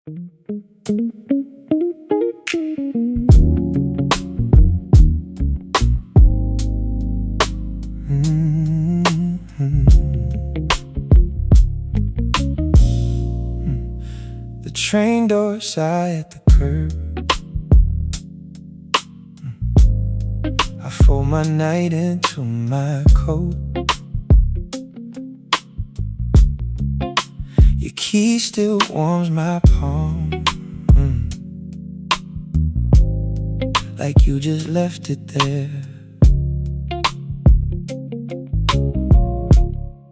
The train doors sigh at the curb. I fold my night into my coat. Your key still warms my palm, like you just left it there.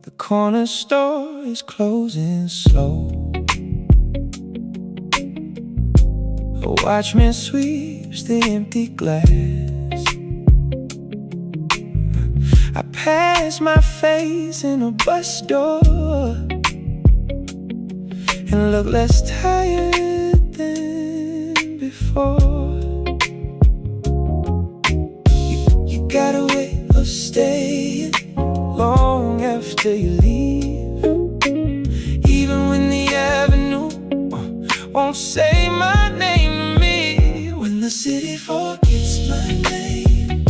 The corner store is closing slow. A watchman sweeps the empty glass. I pass my face in a bus door and look less tired than before. You got a way of staying long after you leave, even when the avenue won't say my name to me. When the city forgets my name,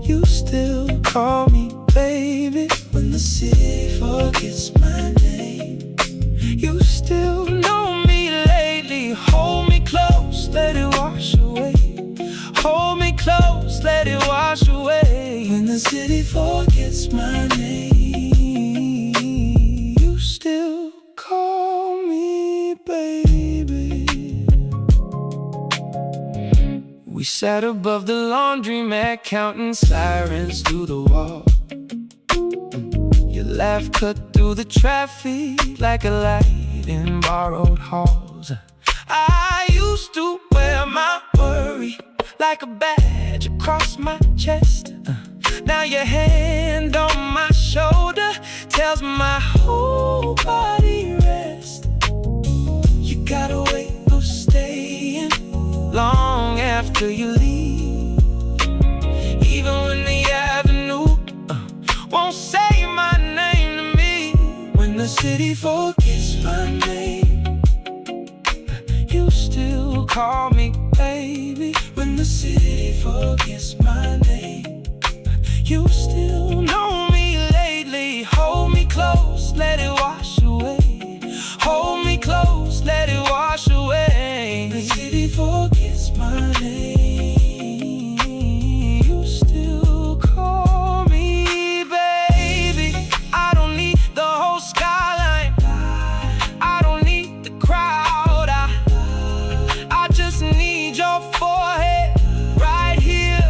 you still call me baby. When the city forgets my name, you still know me lately. Hold me close, let it wash away. Hold me close, let it wash away. When the city forgets my name, you still call me baby. We sat above the laundromat counting sirens through the wall. Your laugh cut through the traffic like a light in borrowed halls. I used to wear my worry like a badge across my chest. Now your hand on my shoulder tells my whole body rest. You got a way of staying long after you leave, even when the avenue won't say my name to me. When the city forgets my name, you still call me baby. When the city forgets my name, you still know me lately. Hold me close, let it wash away. Hold me close, let it wash away. The city forgets my name, you still call me baby. I don't need the whole skyline, I don't need the crowd, I just need your forehead right here,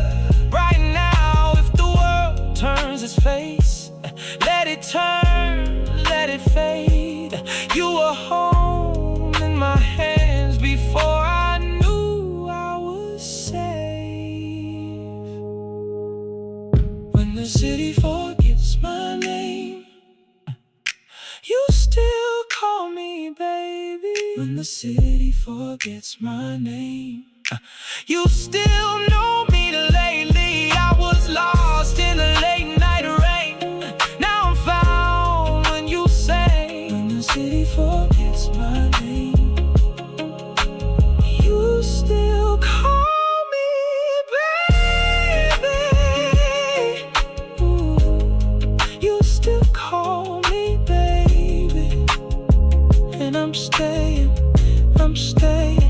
right now. If the world turns its face, let it turn, let it fade. You were home in my hands before I knew I was safe. When the city forgets my name, you still call me baby. When the city forgets my name, you still know me lately. I was lost in the late night rain, now I'm found when you say. When the city forgets my name, you still call me baby. Ooh, you still call me baby. And I'm staying, I'm staying.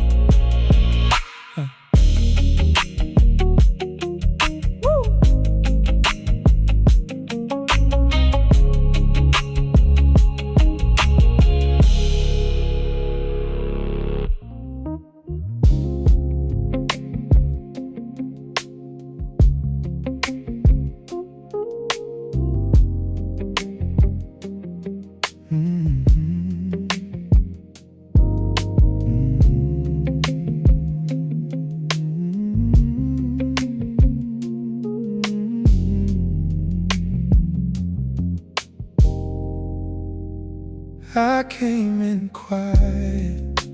I came in quiet,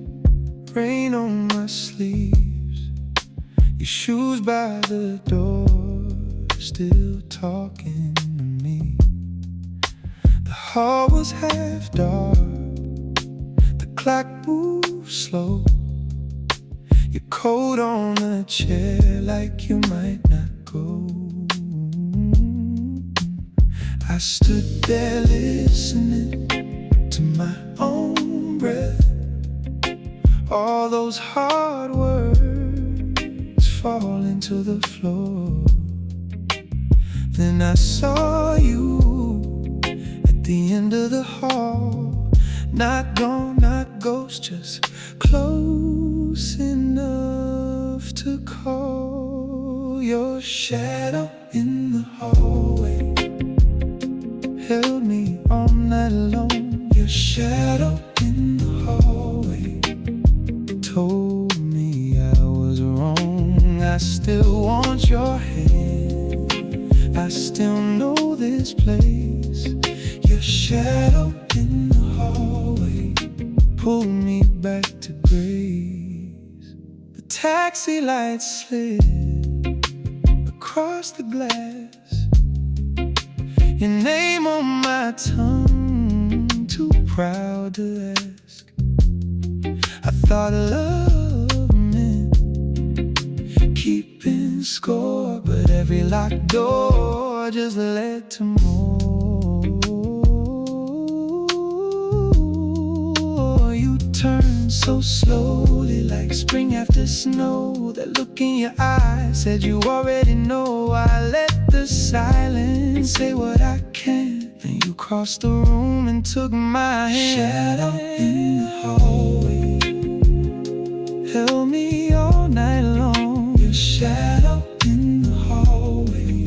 rain on my sleeves, your shoes by the door, still talking to me. The hall was half dark, the clock moves slow. Your coat on the chair like you might not go. I stood there listening to my own breath. All those hard words fall into the floor. Then I saw you at the end of the hall. Not gone, not ghost, just close enough to call. Your shadow in the hallway held me all night long. Your shadow in the hallway told me I was wrong. I still want your hand, I still know this place. Your shadow in the hallway pulled me back to grace. The taxi lights slid across the glass, your name on my tongue, too proud to ask. I thought love meant keeping score, but every locked door just led to more. You turned so slowly like spring after snow. That look in your eyes said you already know. I let the silence say what I can, and you crossed the room and took my hand. Shadow in the hallway held me all night long. Your shadow in the hallway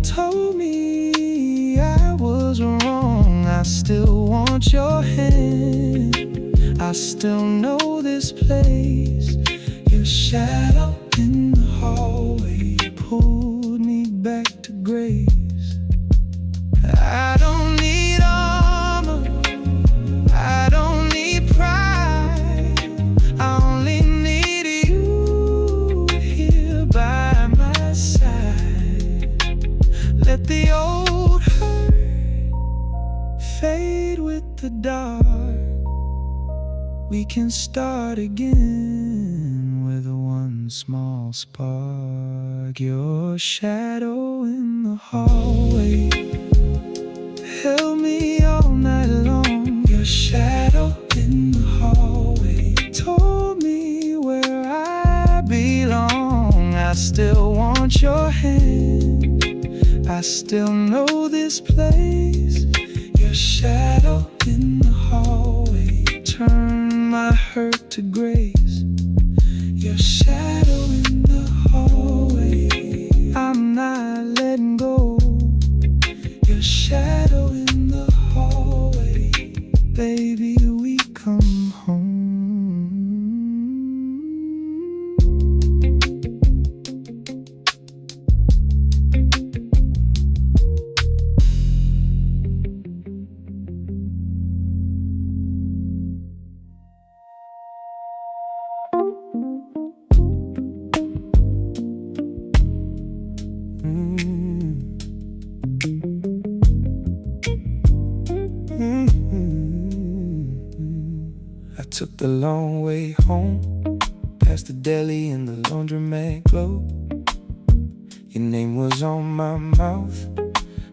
told me I was wrong. I still want your hand, I still know this place. Your shadow in the hallway pulled me back to grace. I don't need armor, I don't need pride, I only need you here by my side. Let the old hurt fade with the dark. We can start again with one small spark. Your shadow in the hallway held me all night long. Your shadow in the hallway told me where I belong. I still want your hand, I still know this place. Your shadow in the hallway turned my hurt to grace. Your shadow in the hallway, I'm not letting go. Your shadow in the hallway, baby, we come home. I took the long way home, past the deli and the laundromat glow. Your name was on my mouth,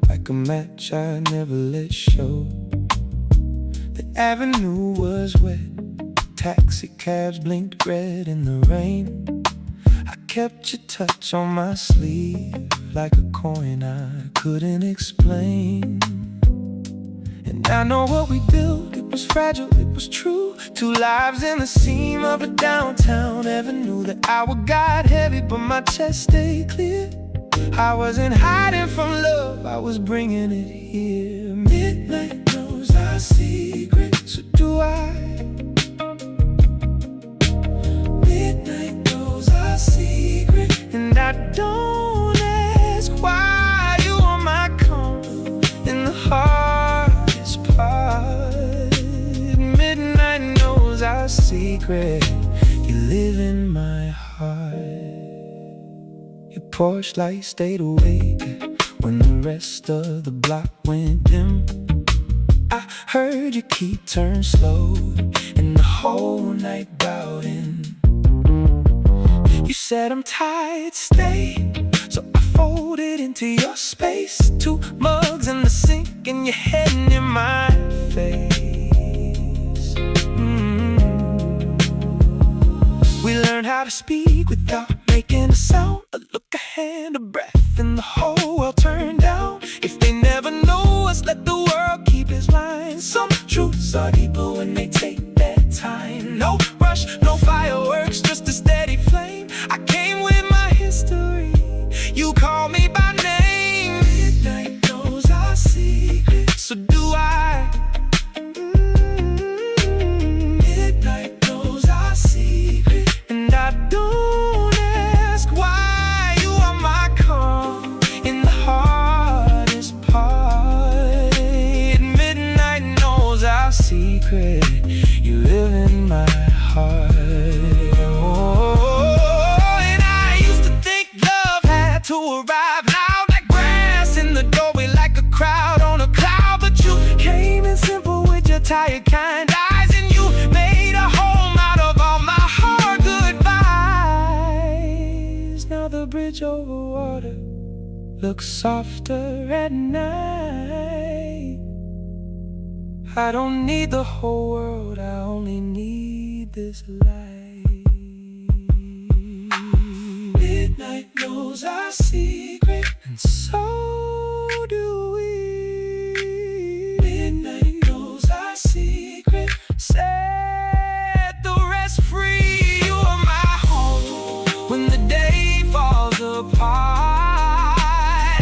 like a match I never let show. The avenue was wet, taxi cabs blinked red in the rain. I kept your touch on my sleeve, like a coin I couldn't explain. And I know what we built, it was fragile, it was true. Two lives in the seam of a downtown avenue. The hour got heavy, but my chest stayed clear. I wasn't hiding from love, I was bringing it here. Midnight knows our secret, so do I. Midnight knows our secret, and I don't ask why. You are my calm in the hardest part. Midnight knows our secret, you live in my heart. Your porch light stayed awake when the rest of the block went dim. I heard your key turn slow, and the whole night bout in. You said I'm tired, stay. So I folded into your space. 2 mugs in the sink and your head in my face. We learned how to speak without making a sound. A look, a hand, a breath, and the whole world turned down. If they never know us, let the world keep its line. Some truths are deeper when they take their time. No rush, no fireworks, just a steady flame. I came with my history, you call me by name. Midnight knows our secret, so do I. Midnight knows our secret, and I don't ask why. You are my calm in the hardest part. Midnight knows our secret, you live in my heart. To arrive now, like grass in the doorway, like a crowd on a cloud. But you came in simple with your tired kind eyes, and you made a home out of all my hard goodbyes. Now the bridge over water looks softer at night. I don't need the whole world, I only need this light. Midnight knows our secret, and so do we. Midnight knows our secret, set the rest free. You are my home when the day falls apart.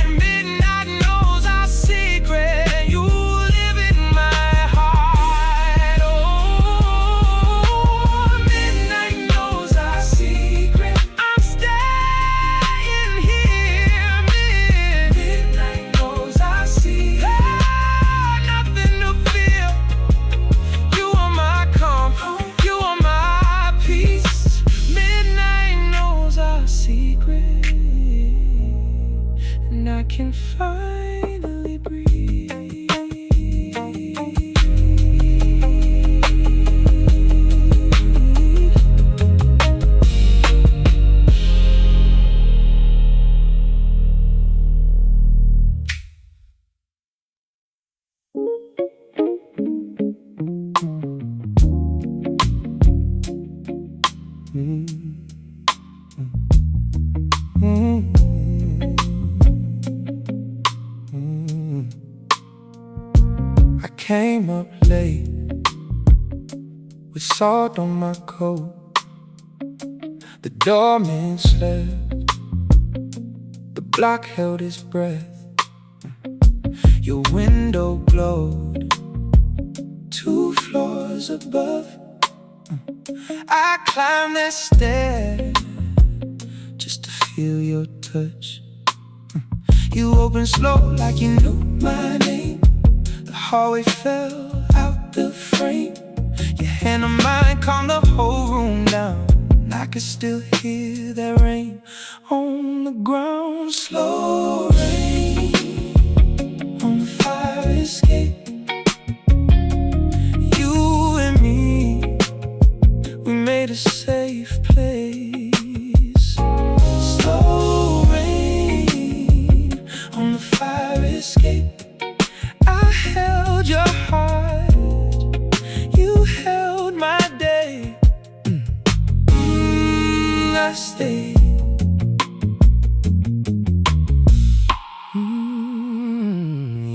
Midnight knows our secret, and you live in my heart. Oh, midnight knows our secret. I'm staying here. Midnight knows our secret. Nothing to fear. You are my calm, you are my peace. Midnight knows our secret, and I can finally breathe. I came up late with salt on my coat. The doorman slept, the block held his breath. Your window glowed 2 floors above. I climbed that stair just to feel your touch. You opened slow like you knew my name. The hallway fell out the frame. Your hand on mine calmed the whole room down. I could still hear that rain on the ground. Slow rain on the fire escape. You and me, we made a safe place. Slow rain on the fire escape. I held your heart, you held my day. I stayed.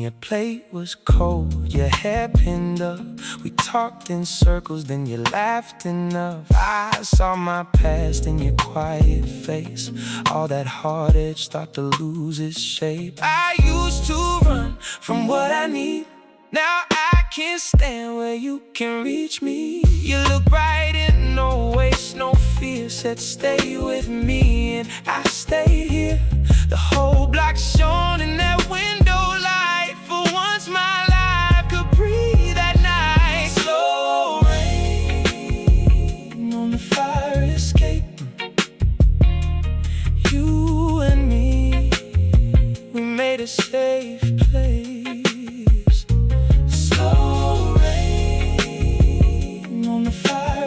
Your plate was cold, your hair pinned up. We talked in circles, then you laughed enough. I saw my past in your quiet face. All that hard edge start to lose its shape. I used to run from what I need. Now I can't stand where you can reach me. You look right in, no waste, no fear. Said stay with me, and I stayed here. The whole block shone in that window light. For once my life could breathe at night. Slow rain on the fire escape. You and me, we made a safe place. Slow rain on the fire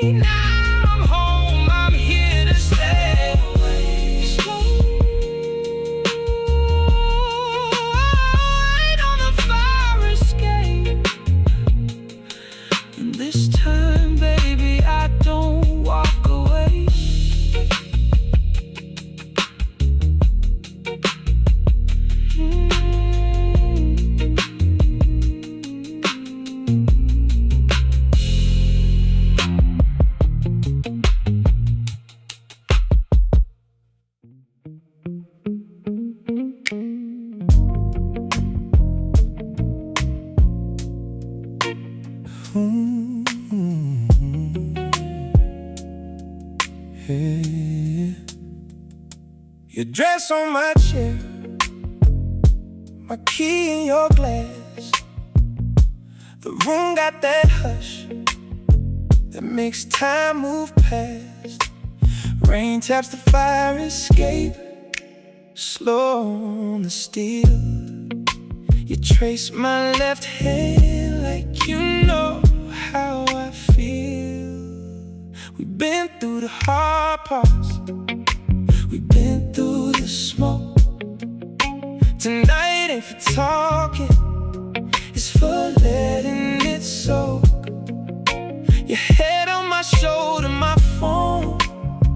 Now I'm home, I'm here to stay. Slow right on the fire escape. And this time, baby, I don't walk away. Your dress on my chair, my key in your glass. The room got that hush that makes time move past. Rain taps the fire escape, slow on the steel. You trace my left hand like you know how I feel. We've been through the hard parts, we've been through the smoke. Tonight ain't for talking, it's for letting it soak. Your head on my shoulder, my phone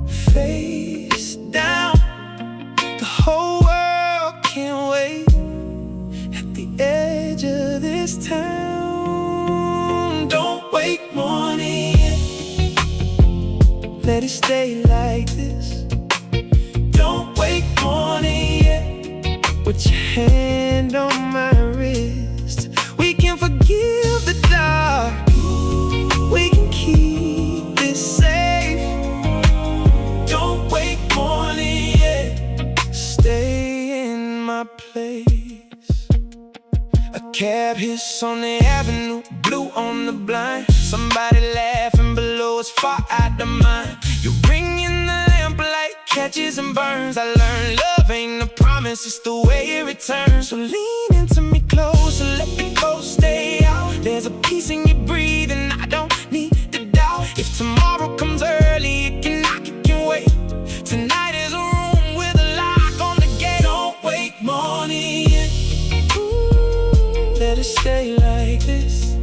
face down. The whole world can't wait at the edge of this town. Don't wake morning yet, let it stay like this. Don't wake morning yet, put your hand on my wrist. We can forgive the dark, we can keep this safe. Don't wake morning yet, stay in my place. A cab hiss on the avenue, blue on the blind. Somebody laughing below us, far out of mind. You ring in the lamplight, catches and burns. I learned love ain't a promise, it's the way it returns. So lean into me closer, let the ghost stay out. There's a peace in your breathing, I don't need to doubt. If tomorrow comes early, it can wait. Tonight is a room with a lock on the gate. Don't wake morning yet, let it stay like this.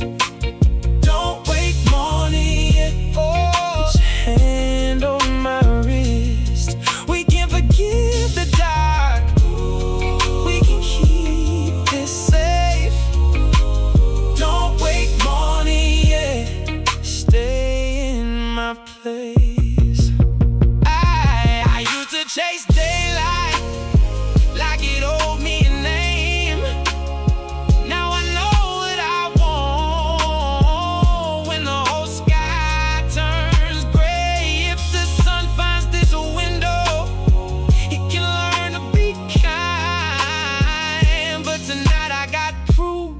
Don't wake morning yet, put your hand on my wrist. We can forgive the dark, we can keep this safe. Don't wake morning yet, stay in my place. I used to chase daylight like it owed me a name. Now I know what I want when the whole sky turns gray. If the sun finds this window, it can learn to be kind. But tonight I got proof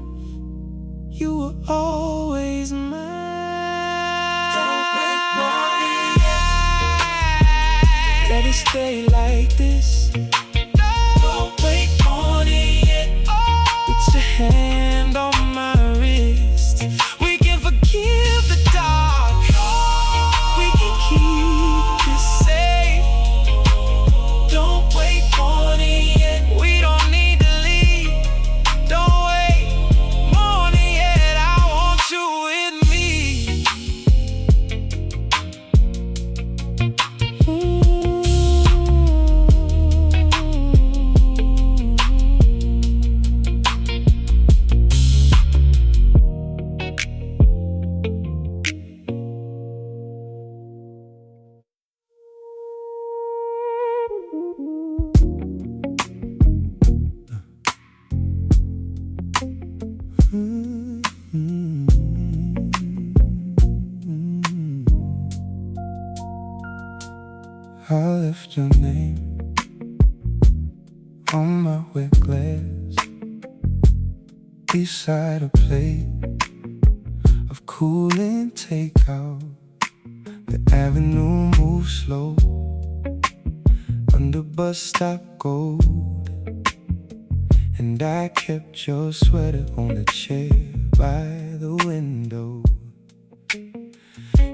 you were always mine. Don't wake morning yet, let it stay like this. Don't wake morning yet, put your hand on my wrist. We can forgive the dark, we can keep this safe. Don't wake morning yet, we don't need to leave. Don't wake morning yet, I want you with me. I left your name on my wet glass beside a plate of cooling takeout. The avenue moves slow under bus stop gold, and I kept your sweater on the chair by the window.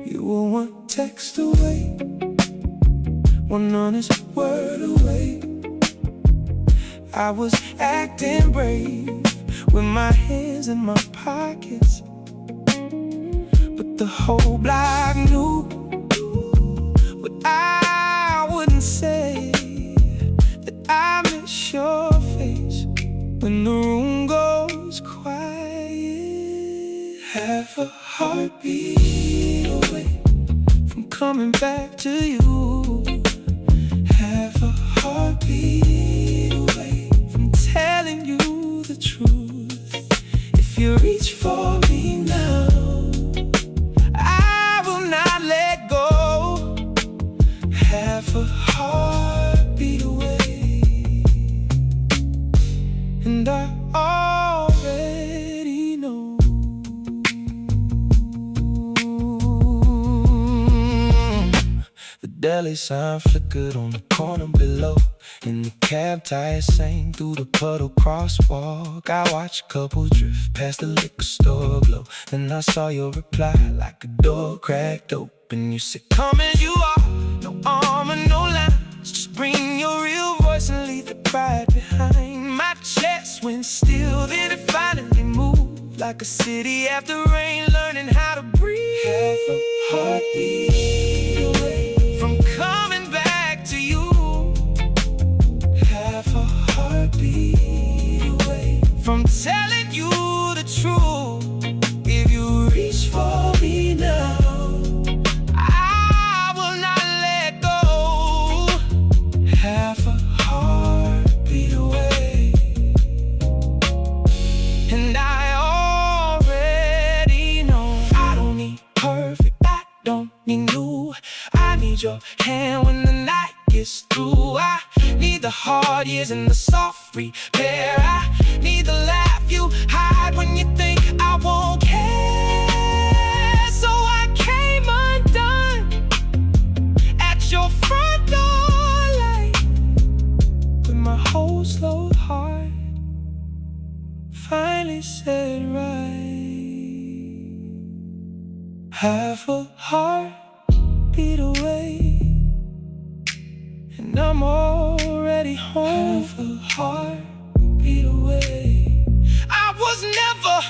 You were one text away, one honest word away. I was acting brave with my hands in my pockets, but the whole block knew what I wouldn't say, that I miss your face when the room goes quiet. Half a heartbeat away from coming back to you. Half a heartbeat away from telling you the truth. If you reach for me now, I will not let go. Half a heartbeat away, and I already know. The deli sign flickered on the corner below, and the cab tires sang through the puddle crosswalk. I watched couples drift past the liquor store glow. Then I saw your reply like a door cracked open. You said, come as you are, no armor, no lines, just bring your real voice and leave the pride behind. My chest went still, then it finally moved like a city after rain, learning how to breathe. Half a heartbeat away from coming back to you. Half a heartbeat away from telling you the truth. If you reach for me now, I will not let go. Half a heartbeat away, and I already know. I don't need perfect, I don't need new. I need your hand when the night gets through. I need the hard years and the soft repair. I need the laugh you hide when you think I won't care. So I came undone at your front door light, with my whole slow heart finally said right. Half a heartbeat away, and I'm already home. Half a heartbeat away. I was never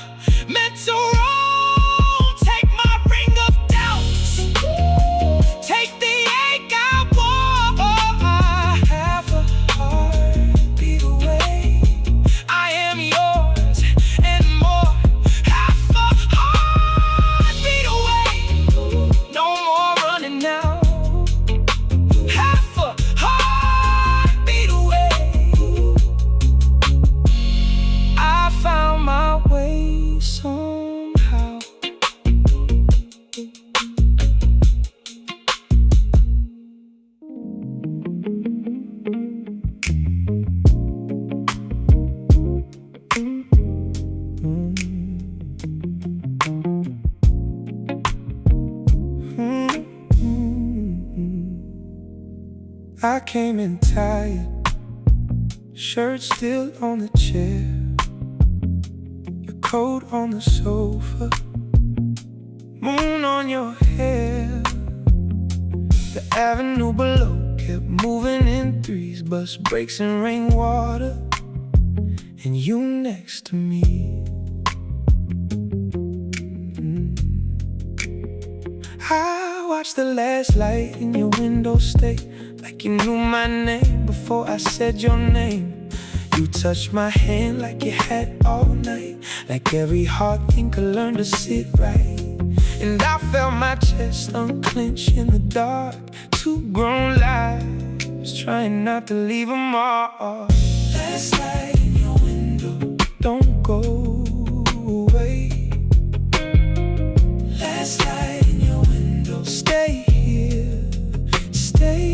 meant to roam. Take my ring of doubts, take the ache I wore. Half a heartbeat away, I am yours and more. Half a heartbeat away, no more running now. Half a heartbeat away, I found my way somehow. I came in tired, shirt still on the chair, your coat on the sofa, moon on your hair. The avenue below kept moving in threes, bus breaks and rainwater, and you next to me. I watched the last light in your window stay, like you knew my name before I said your name. You touched my hand like you had all night, like every hard thing could learn to sit right. And I felt my chest unclench in the dark. Two grown lives trying not to leave a mark. Last light in your window, don't go away. Last light in your window, stay here, stay.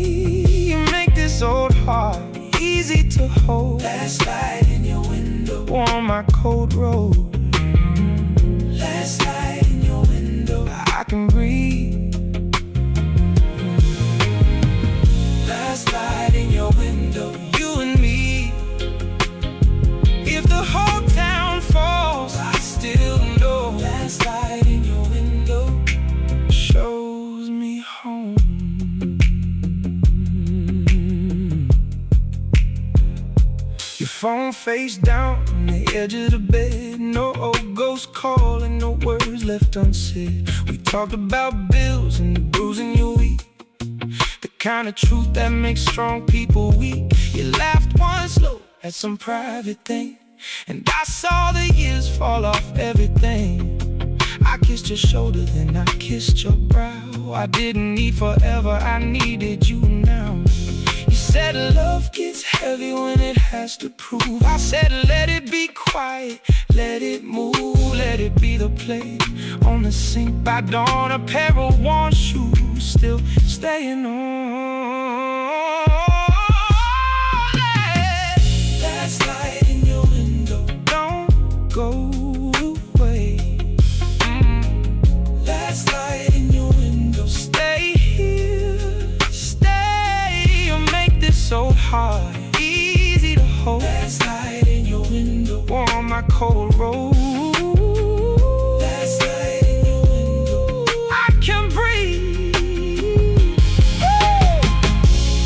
You make this old heart easy to hold. Last light in your window, warm my cold road. Last light in your window, I can breathe. Last light in your window, you and me. If the whole town falls, I still know. Last light in your window shows me home. phone face down on the edge of the bed. No old ghost calling, no words left unsaid. We talked about bills and the bruising you eat, the kind of truth that makes strong people weak. You laughed once slow at some private thing, and I saw the years fall off everything. I kissed your shoulder, then I kissed your brow. I didn't need forever, I needed you now. You said love gets heavy when it has to prove. I said let it be quiet, let it move, let it be the plate on the sink by dawn. A pair of worn shoes still staying on. Last light in your window, don't go away. Last light in your window, stay here, stay. You make this so hard, easy to hold. Last light in your window, warm my cold road. Last light in your window, I can breathe.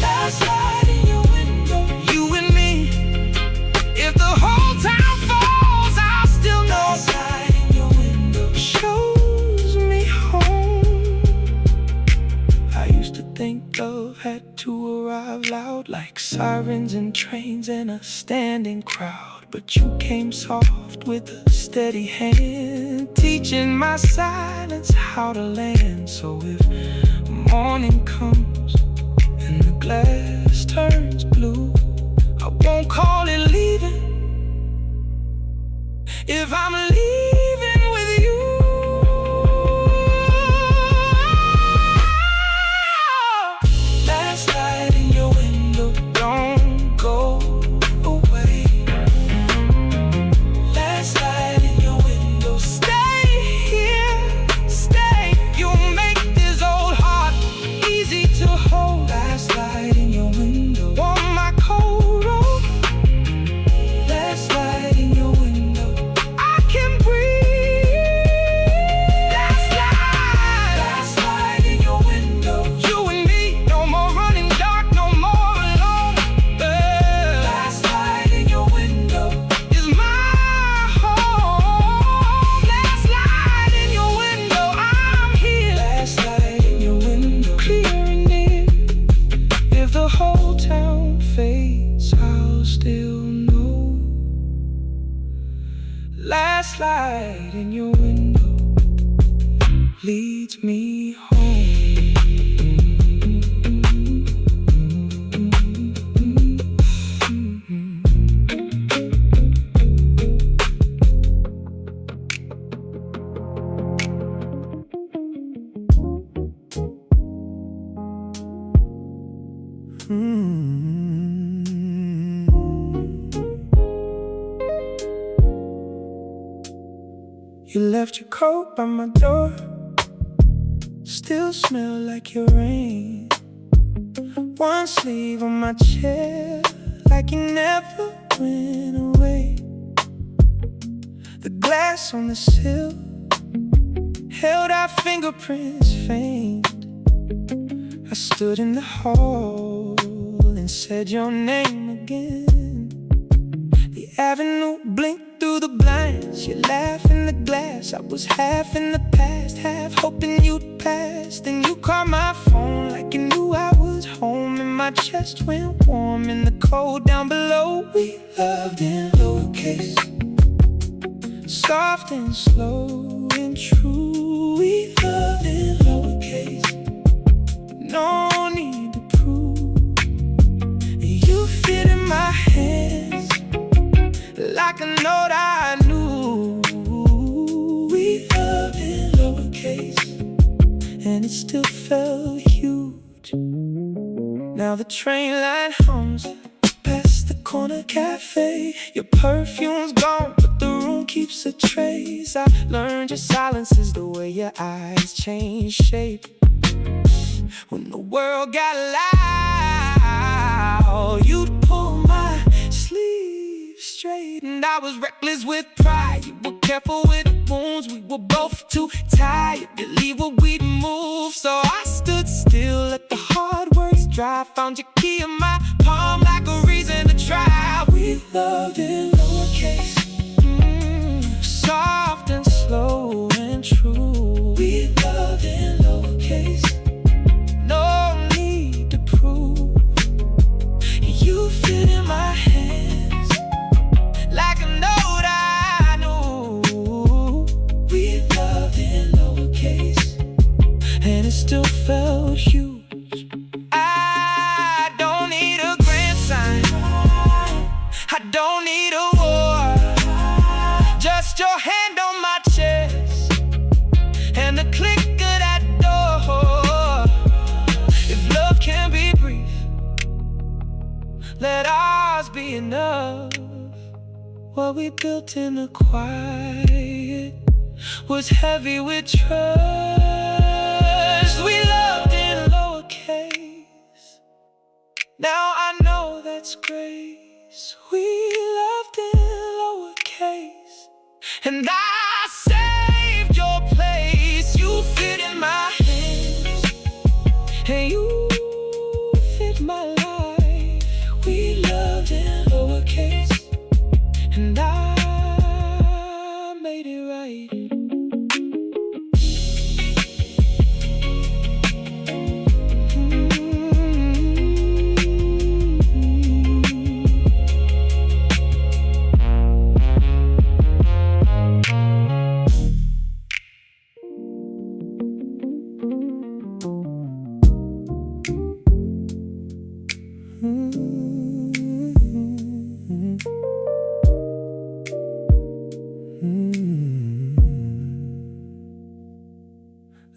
Last light in your window, you and me. If the whole town falls, I'll still know. Last light in your window shows me home. I used to think love had to arrive loud, like sirens and trains and a standing crowd. But you came soft with a steady hand, teaching my silence how to land. So if morning comes and the glass turns blue, I won't call it leaving if I'm leaving with you. Last light in your window, don't go away. Last light in your window, stay here, stay. You make this old heart easy to hold. Last light in your window, warm my cold road. Last light in your window, I can breathe. Last light in your window, you and me, no more running dark, no more alone. Last light in your window is my home. Last light in your window, I'm here. Last light in your window, clear and near. If the whole town fades, I'll still know. Last light in your window leads me home. You left your coat by my door, still smell like your rain. One sleeve on my chair, like you never went away. The glass on the sill held our fingerprints faint. I stood in the hall and said your name again. The avenue blinked through the blinds. You laugh in the glass. I was half in the past, half hoping you'd pass. Then you called my phone like you knew I was home, and my chest went warm in the cold down below. We loved in lowercase, soft and slow and true. We loved in lowercase, no need to prove. You fit in my hands like a note I knew. We loved in lowercase, and it still felt huge. Now the train line hums past the corner cafe. Your perfume's gone, but the room keeps a trace. I learned your silence is the way your eyes change shape. When the world got loud, you'd pull my sleeve straight, and I was reckless with pride. You were careful with the wounds. We were both too tired to leave what we'd moved. So I stood still, let the hard words dry. Found your key in my palm like a reason to try. We loved in lowercase. Soft and slow and true. We loved in lowercase. No need to prove. You fit in my hands like a note I knew. We loved in lowercase, and it still felt huge. I don't need a grand sign, I don't need a war. Just your hand on my chest and the click of that door. If love can be brief, let ours be enough. What we built in the quiet was heavy with trust. We loved in lowercase. Now I know that's grace. We loved in lowercase, and I saved your place. You fit in my hands, and you fit my life. We loved in lowercase, and I made it right.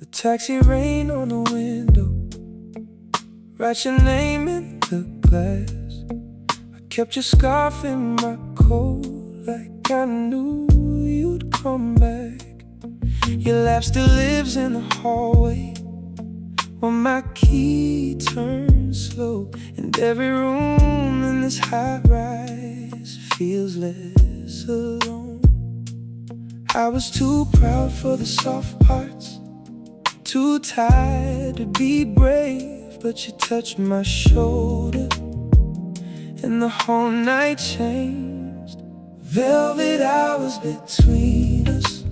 The taxi rain on the window, write your name in the glass. I kept your scarf in my coat like I knew you'd come back. Your laugh still lives in the hallway while my key turns slow, and every room in this high-rise feels less alone. I was too proud for the soft parts, too tired to be brave, but you touched my shoulder and the whole night changed. Velvet hours between us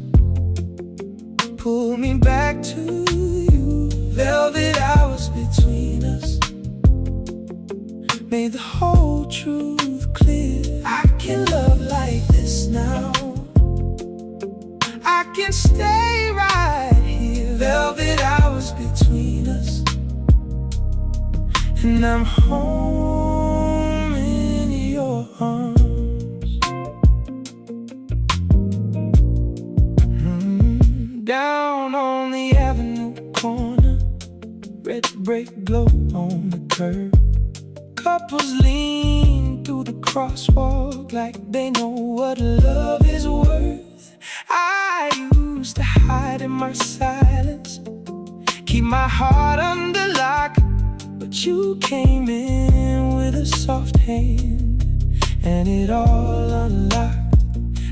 pulled me back to you. Velvet hours between us made the whole truth clear. I can love like this now, I can stay right here. Velvet hours between us, and I'm home in your arms. Down on the avenue corner, red brake glow on the curb. Couples lean through the crosswalk like they know what love is worth. I used to hide in my silence, keep my heart under lock, but you came in with a soft hand and it all unlocked.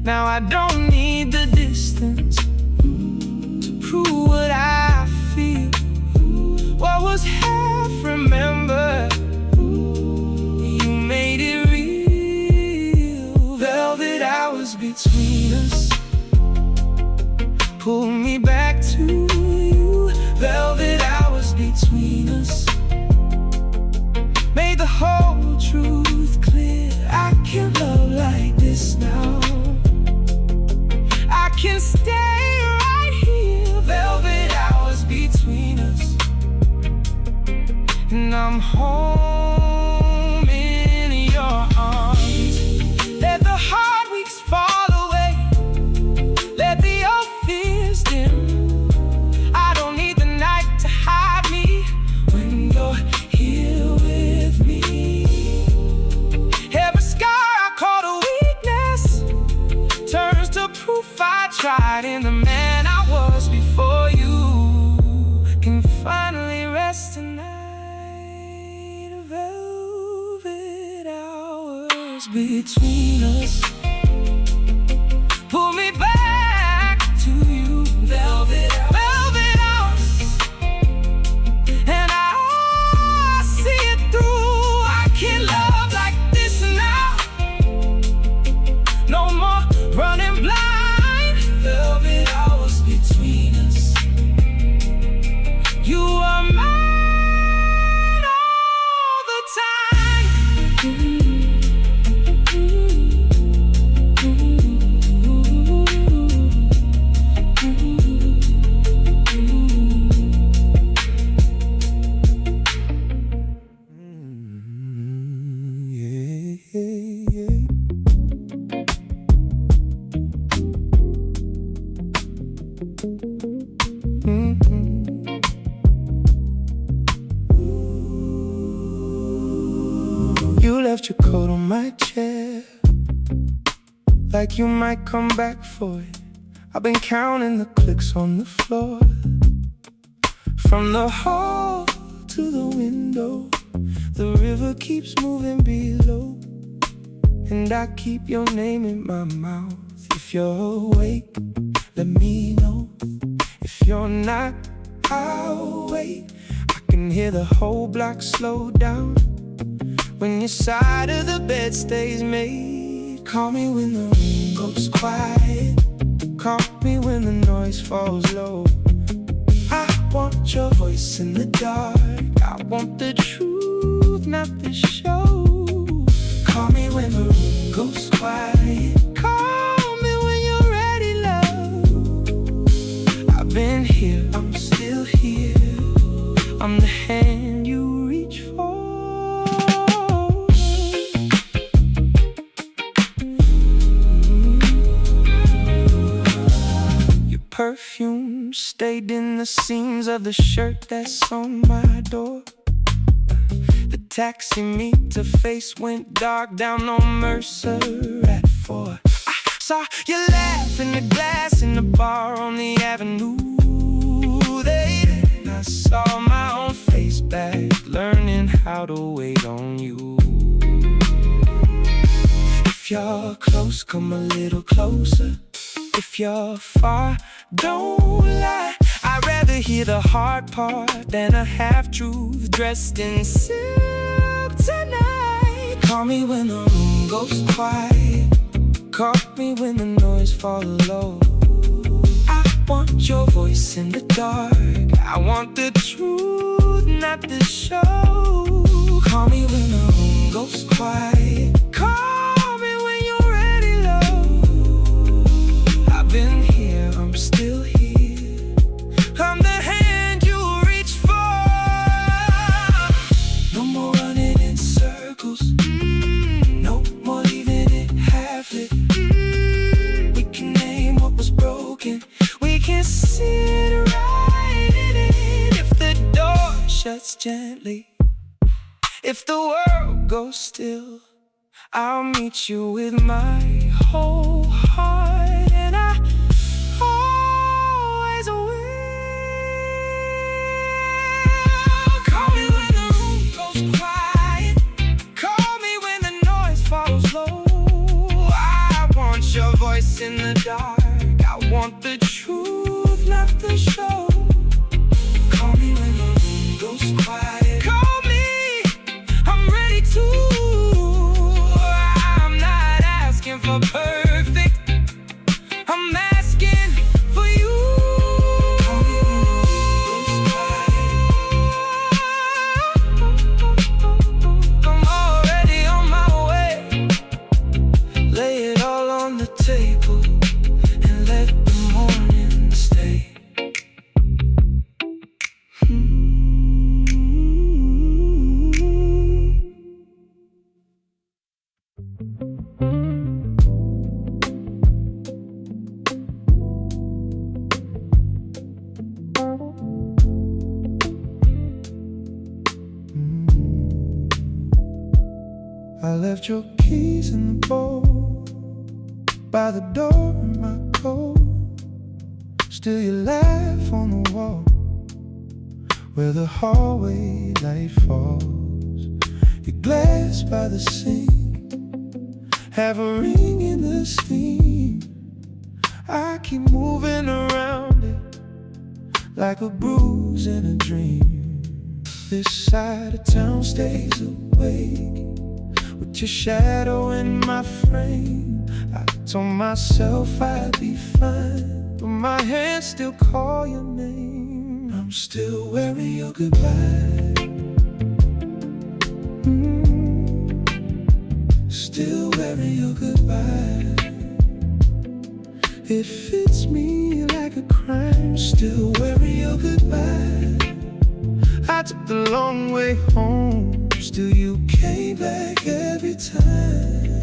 Now I don't need the distance to prove what I feel. What was half remembered, you made it real. Velvet hours between us pull me back to you. Velvet hours between us made the whole truth clear. I can love like this now, I can stay right here. Velvet hours between us, and I'm home in your arms. Let the hard weeks fall away, let the old fears dim. I don't need the night to hide me when you're here with me. Every scar I called a weakness turns to proof I tried, and the man I was before you can finally rest tonight. Velvet hours between us pull me back to you. Velvet hours, and I see it through. I can love like this now, your coat on my chair, like you might come back for it. I've been counting the clicks on the floor, from the hall to the window. The river keeps moving below, and I keep your name in my mouth. If you're awake, let me know. If you're not, I'll wait. I can hear the whole block slow down when your side of the bed stays made. Call me when the room goes quiet. Call me when the noise falls low. I want your voice in the dark. I want the truth, not the show. Call me when the room goes quiet. Call me when you're ready, love. I've been here, I'm still here. I'm the hand you reach for. Your perfume stayed in the seams of the shirt that's on my door. The taxi meter face went dark down on Mercer at 4. I saw you laugh in the glass in the bar on the avenue. Then I saw my own face back, learning how to wait on you. If you're close, come a little closer. If you're far, don't lie. I'd rather hear the hard part than a half-truth dressed in silk tonight. Call me when the room goes quiet. Call me when the noise falls low. I want your voice in the dark. I want the truth, not the show. Call me when the room goes quiet. Call me when you're ready, love. I've been here, I'm still here. I'm the hand you reach for. No more running in circles. No more leaving it half-lit. We can name what was broken. We can sit right in it. If the door shuts gently, if the world goes still, I'll meet you with my whole heart. And I always will. Call me when the room goes quiet. Call me when the noise falls low. I want your voice in the dark. I want the truth, not the show. Call me when the room goes quiet. Call me, I'm ready to. I'm not asking for perfect, I'm asking for you. Call me when the room goes quiet. I'm already on my way. Lay it all on the table and let the morning stay. I left your keys in the bowl by the door in my coat. Still you laugh on the wall where the hallway light falls. Your glass by the sink have a ring in the steam. I keep moving around it like a bruise in a dream. This side of town stays awake with your shadow in my frame. I told myself I'd be fine, but my hands still call your name. I'm still wearing your goodbye. Still wearing your goodbye. It fits me like a crime. Still wearing your goodbye. I took the long way home. Still you came back every time.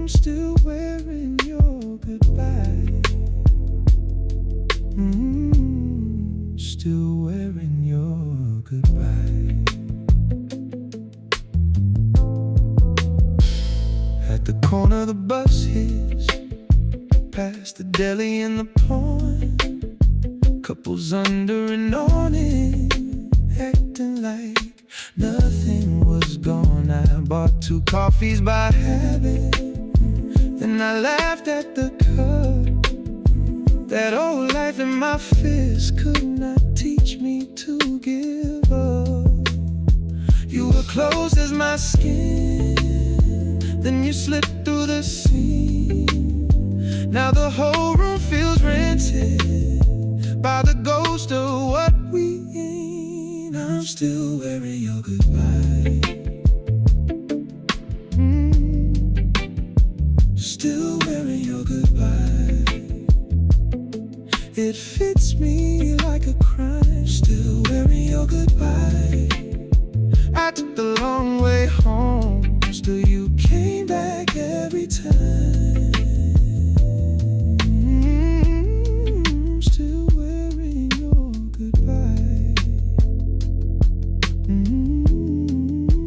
Still wearing your goodbye. Still wearing your goodbye. deli in the pond, couples under an awning, acting like nothing was gone. I bought 2 coffees by habit, then I laughed at the cup. That old life in my fist could not teach me to give up. You were close as my skin, then you slipped through the seam. Now the whole room feels rented by the ghost of what we ain't. I'm still wearing your goodbye. Still wearing your goodbye. It fits me like a crime. Still wearing your goodbye. I took the long way home, still you came back every time. Still wearing your goodbye.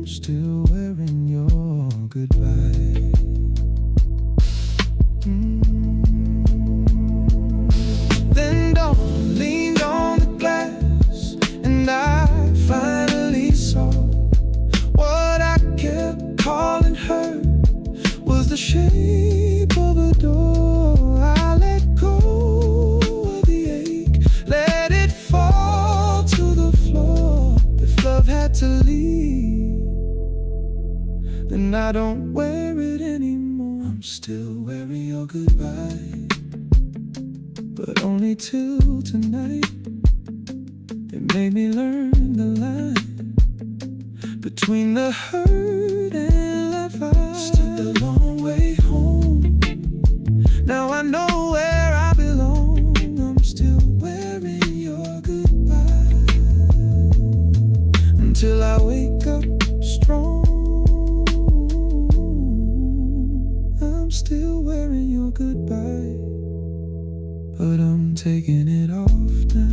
Still wearing your goodbye. Then dawn leaned on the glass, and I finally saw what I kept calling her was the shape of a door. I let go of the ache, let it fall to the floor. If love had to leave, then I don't wear it anymore. I'm still wearing your goodbye, but only till tonight. It made me learn the line between the hurt and life. I stood the long way home. Now I know where I belong. I'm still wearing your goodbye until I wake up strong. I'm still wearing your goodbye, but I'm taking it off now.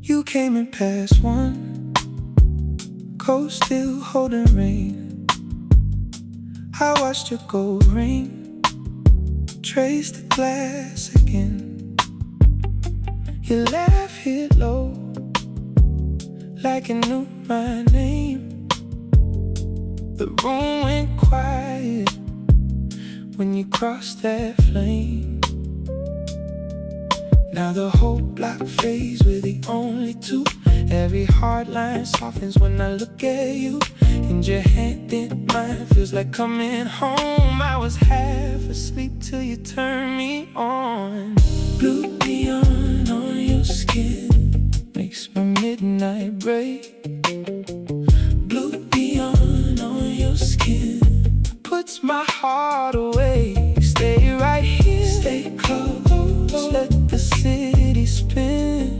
You came in past 1, coast still holding rain. I watched your gold ring trace the glass again. Your laugh hit low like it knew my name. The room went quiet when you crossed that flame. Now the whole block fades, we're the only 2. Every hard line softens when I look at you, and your hand in mine feels like coming home. I was half asleep till you turned me on. Blue neon on your skin makes my midnight break. Blue neon on your skin puts my heart away. Stay right here, stay close, let the city spin.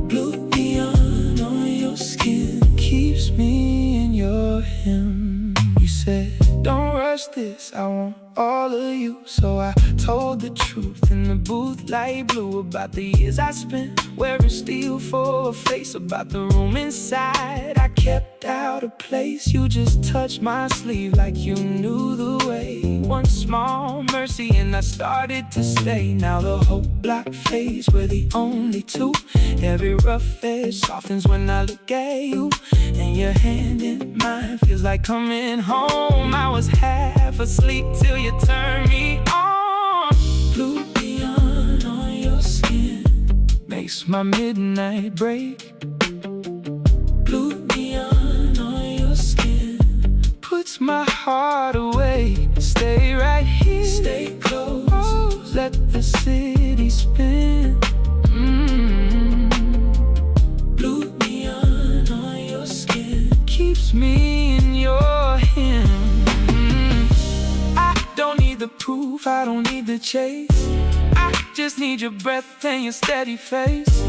Blue neon on your skin keeps me in your hymn. You said, don't rush this, I want all of you. So I told the truth in the booth, light blue, about the years I spent wearing steel for a face, about the room inside I kept out of place. You just touched my sleeve like you knew the way. One small mercy and I started to stay. Now the whole block fades, we're the only 2. Every rough edge softens when I look at you, and your hand in mine feels like coming home. I was half asleep till you turned me on. Blue neon on your skin makes my midnight break. Blue neon on your skin puts my heart away. Stay right here, stay close, let the city spin. Blue neon on your skin keeps me in your hymn. I don't need the proof, I don't need the chase. I just need your breath and your steady face.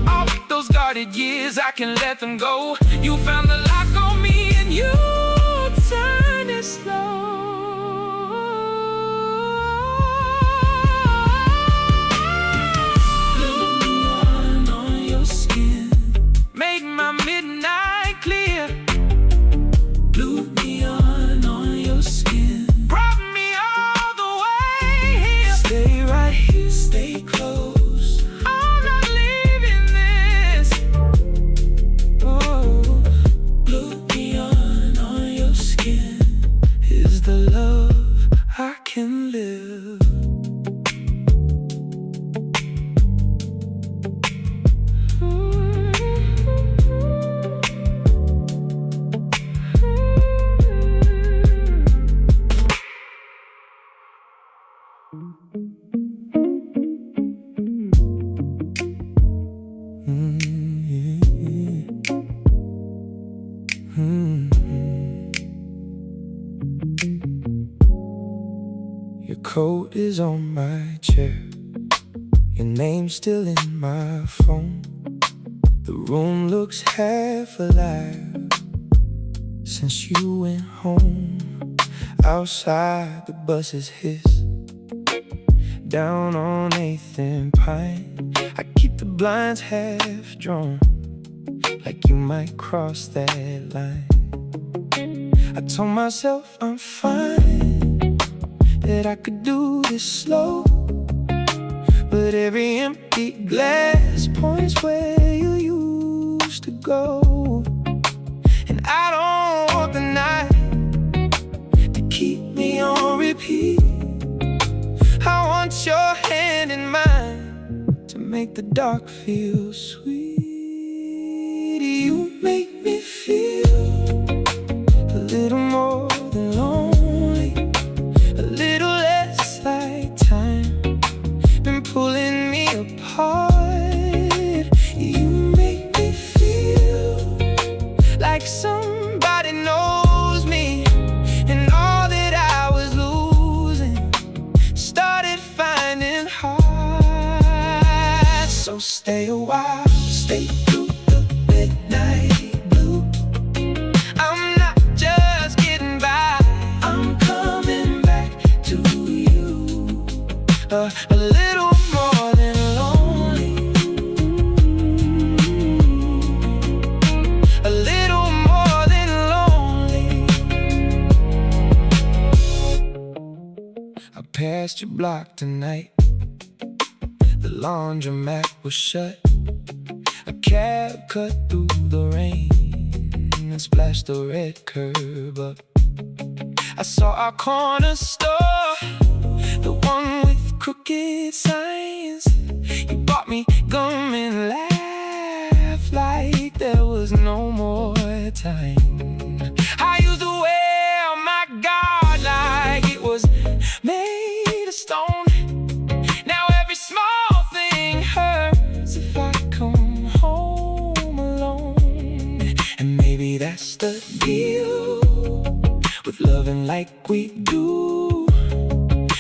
All Those guarded years, I can let them go. You found the lock on me and you turn it slow. Made my midnight clear. Blue neon on your skin. Brought me all the way here. Stay right here, stay close. I'm not leaving this. Oh, blue neon on your skin is the love I can live. Your coat is on my chair. Your name's still in my phone. The room looks half alive since you went home. Outside the buses hiss down on 8th and Pine. I keep the blinds half drawn, like you might cross that line. I told myself I'm fine, that I could do this slow, but every empty glass points where you used to go. And I don't want the night to keep me on repeat. I want your hand in mine to make the dark feel sweet. You make me feel a little more than lonely, a little less like time been pulling me apart. You make me feel like somebody knows me, and all that I was losing started finding hard. So stay a while, stay through the midnight blue. I'm not just getting by, I'm coming back to you. A little more than lonely, a little more than lonely. I passed your block tonight. The laundromat was shut. A cab cut through the rain and splashed the red curb up. I saw our corner store, the one with crooked signs. You bought me gum and laughed like there was no more time. I used to wear my guard like it was made of stone. Now every small thing hurts if I come home alone. And maybe that's the deal with loving like we do.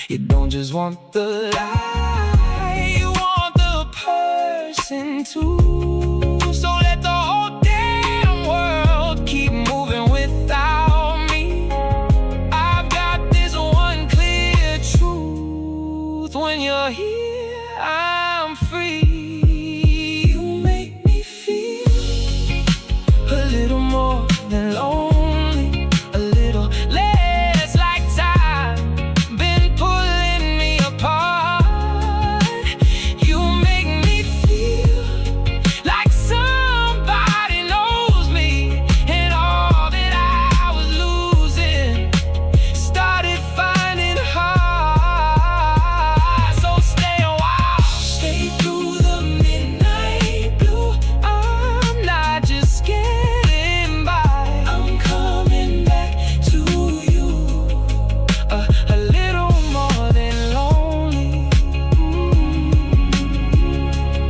You don't just want the lie, you want the person too. So let the whole damn world keep moving without me. I've got this one clear truth: when you're here, I'm free. You make me feel a little more than lonely, a little less like time been pulling me apart. You make me feel like somebody knows me, and all that I was losing started finding hard. So stay a while, stay through the midnight blue. I'm not just getting by, I'm coming back to you. A little more than lonely.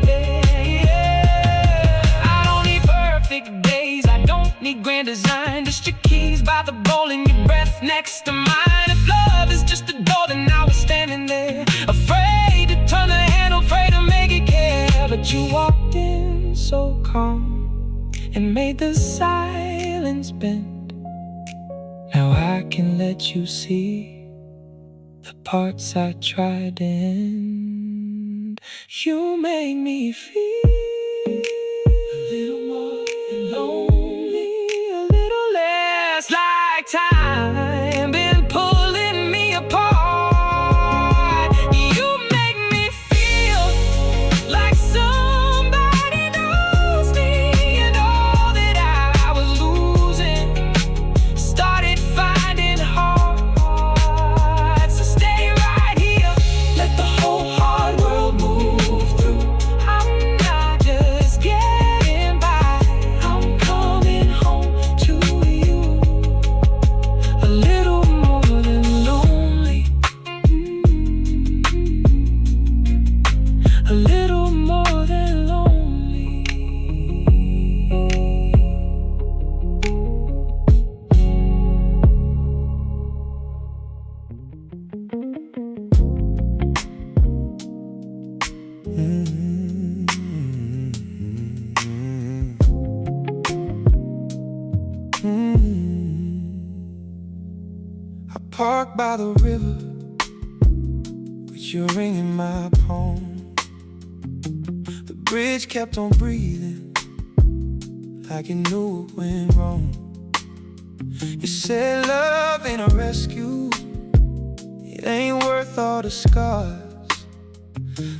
Yeah. I don't need perfect days, I don't need grand design. Just your keys by the bowl and your breath next to mine. If love is just a door, then I was standing there, afraid to turn the handle, afraid to make it care. But you walked in so and made the silence bend. Now I can let you see the parts I tried to end. You make me feel a little more than lonely, a little less like time been pulling me apart. You make me feel like somebody knows me, and all that I was losing started finding hard. So stay right here, let the whole hard world move through. I'm not just getting by, I'm coming home to you. A little more than lonely, a little more than lonely. I parked by the river with your ring in my palm. The bridge kept on breathing like it knew it went wrong. You said love ain't a rescue, it ain't worth all the scars.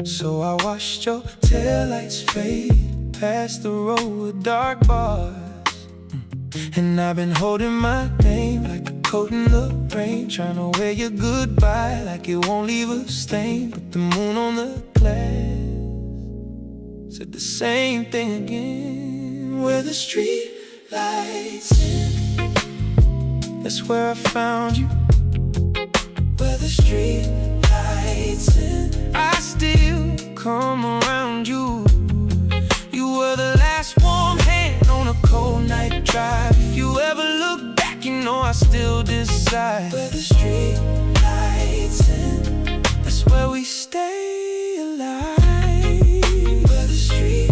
So I watched your taillights fade past the road with dark bars. And I've been holding my name like a coat in the rain, trying to wear your goodbye like it won't leave a stain. But the moon on the glass said the same thing again. Where the street lights end, that's where I found you. Where the street lights end, I still come around you. You were the last warm hand on a cold night drive. If you ever look back, you know I still decide. Where the street lights end, that's where we stay alive. Where the street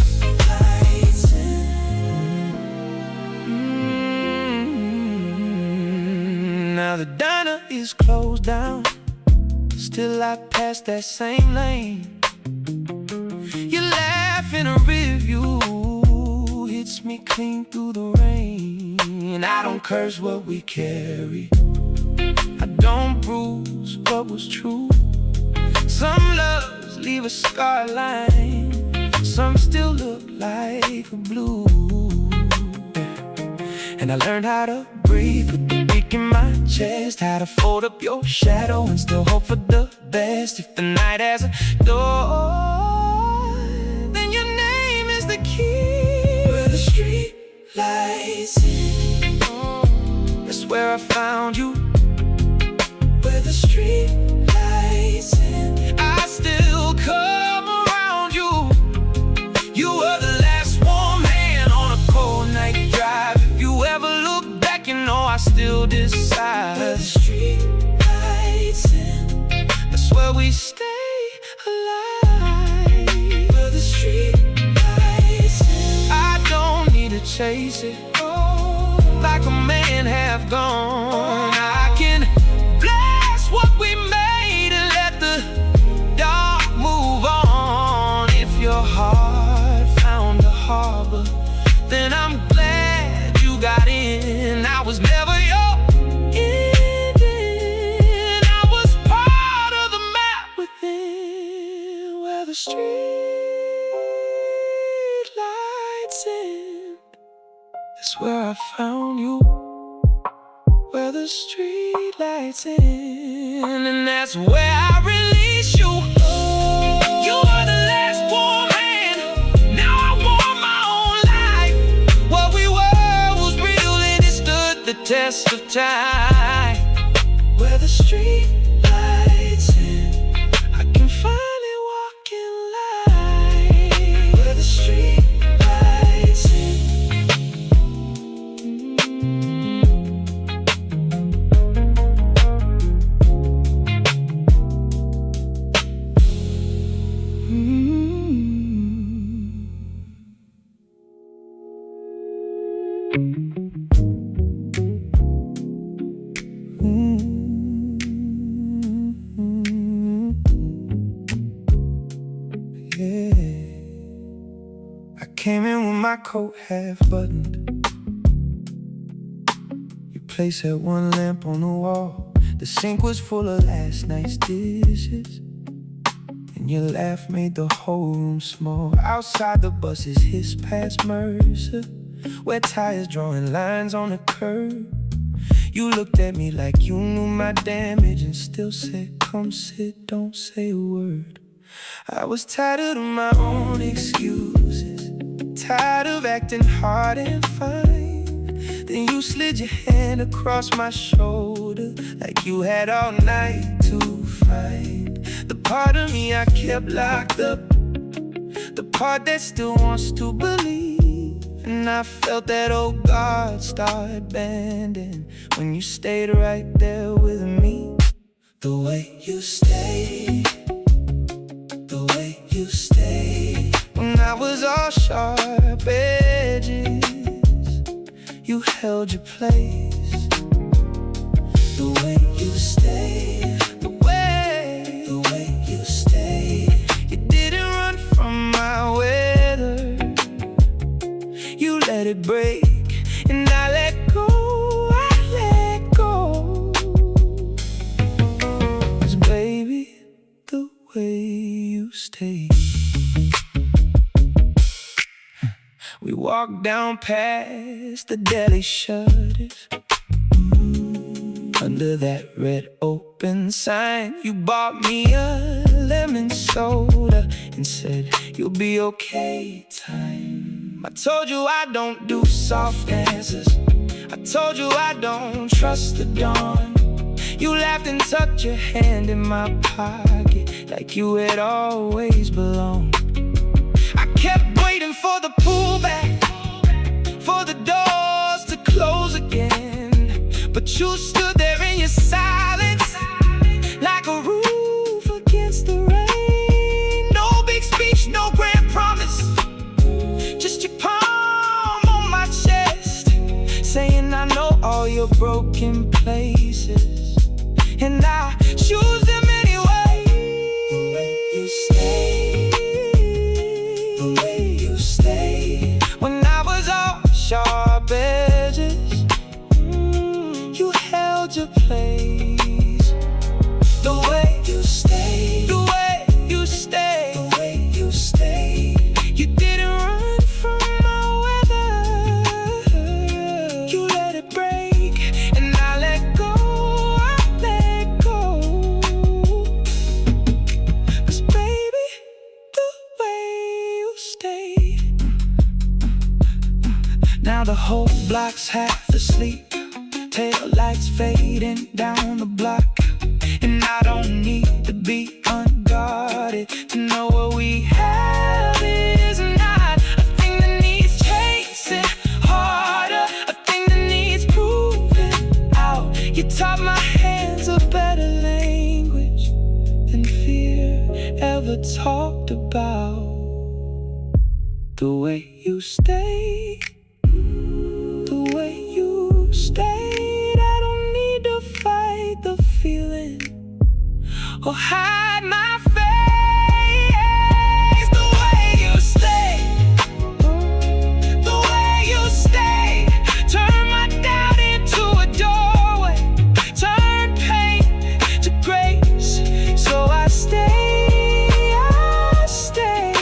lights end. Now the diner is closed down, still I pass that same lane. You laugh in a review, hits me clean through the rain. I don't curse what we carry, I don't bruise what was true. Some loves leave a scar line, some still look like a blue. And I learned how to breathe, put the beak in my chest, how to fold up your shadow and still hope for the best. If the night has a door, then your name is the key. Where the street lights end, that's where I found you. Where the street lights end, I still come around you. You were the last warm hand on a cold night drive. If you ever look back, you know I still decide. Where the street lights end, that's where we stay alive. Where the street lights end, I don't need to chase it like a man half gone. I can blast what we made and let the dark move on. If your heart found a harbor, then I'm glad you got in. I was never your ending, I was part of the map within. Where the street lights end, that's where I found you. Where the street lights end, and that's where I release you. You were the last warm hand, now I want my own life. What we were was real and it stood the test of time. Where the street lights end, I can finally walk in light. Where the street lights end. I came in with my coat half buttoned. Your place had one lamp on the wall. The sink was full of last night's dishes, and your laugh made the whole room small. Outside the buses hissed past Mercer, wet tires drawing lines on the curb. You looked at me like you knew my damage and still said, come sit, don't say a word. I was tired of my own excuses, tired of acting hard and fine. Then you slid your hand across my shoulder like you had all night to find the part of me I kept locked up, the part that still wants to believe. And I felt that old guard start bending when you stayed right there with me. The way you stayed, the way you stayed, when I was all sharp edges, you held your place. The way you stayed, the way you stayed, you didn't run from my weather, you let it break, and I let go, I let go. 'Cause baby, the way you stayed. We walked down past the deli shutters, under that red open sign. You bought me a lemon soda and said, you'll be okay, time. I told you I don't do soft answers, I told you I don't trust the dawn. You laughed and tucked your hand in my pocket like you had always belonged. I kept waiting for the pullback, for the doors to close again, but you stood there in your silence, like a roof against the rain. No big speech, no grand promise, just your palm on my chest, saying I know all your broken places, and I choose them anyway. The way you stay, the way you stay, when I was all sharp edges, you held your place. The way you stay, the way you stay, the way you stay, you didn't run from my weather, you let it break, and I let go, I let go. 'Cause baby, the way you stay. Now the whole block's half asleep, tail lights fading down the block, and I don't need to be unguarded to know what we have is not a thing that needs chasing harder, a thing that needs proving out. You taught my hands a better language than fear ever talked about. The way you stay, the way you stayed, I don't need to fight the feeling or hide my face. The way you stay, the way you stay, turn my doubt into a doorway, turn pain to grace. So I stay, I stay.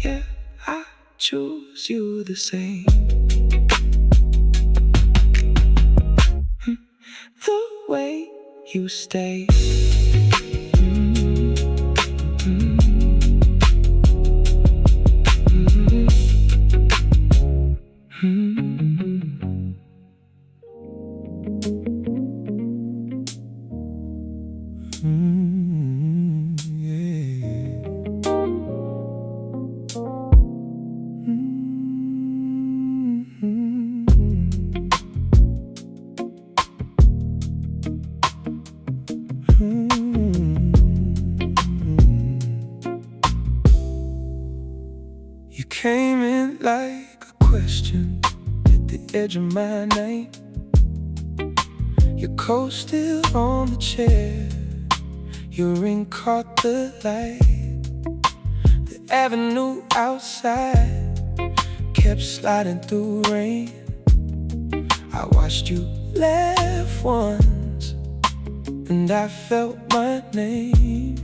Yeah, I choose you the same. The way you stay. Mm-hmm. question at the edge of my night. Your coat still on the chair, your ring caught the light. The avenue outside kept sliding through rain. I watched you laugh once, and I felt my name.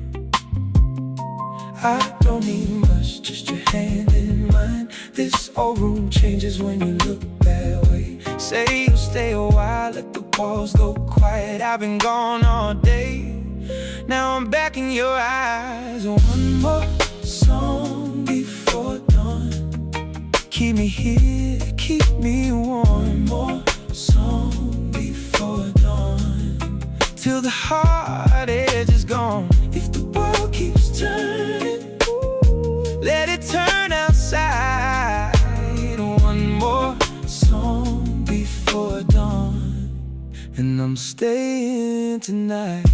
I don't need much, just your hand in mine. This old room changes when you look that way. Say you'll stay a while, let the walls go quiet. I've been gone all day, now I'm back in your eyes. One more song before dawn. Keep me here, keep me warm. One more song before dawn, till the hard edge is gone. If the world keeps turning, let it turn outside. One more song before dawn, and I'm staying tonight.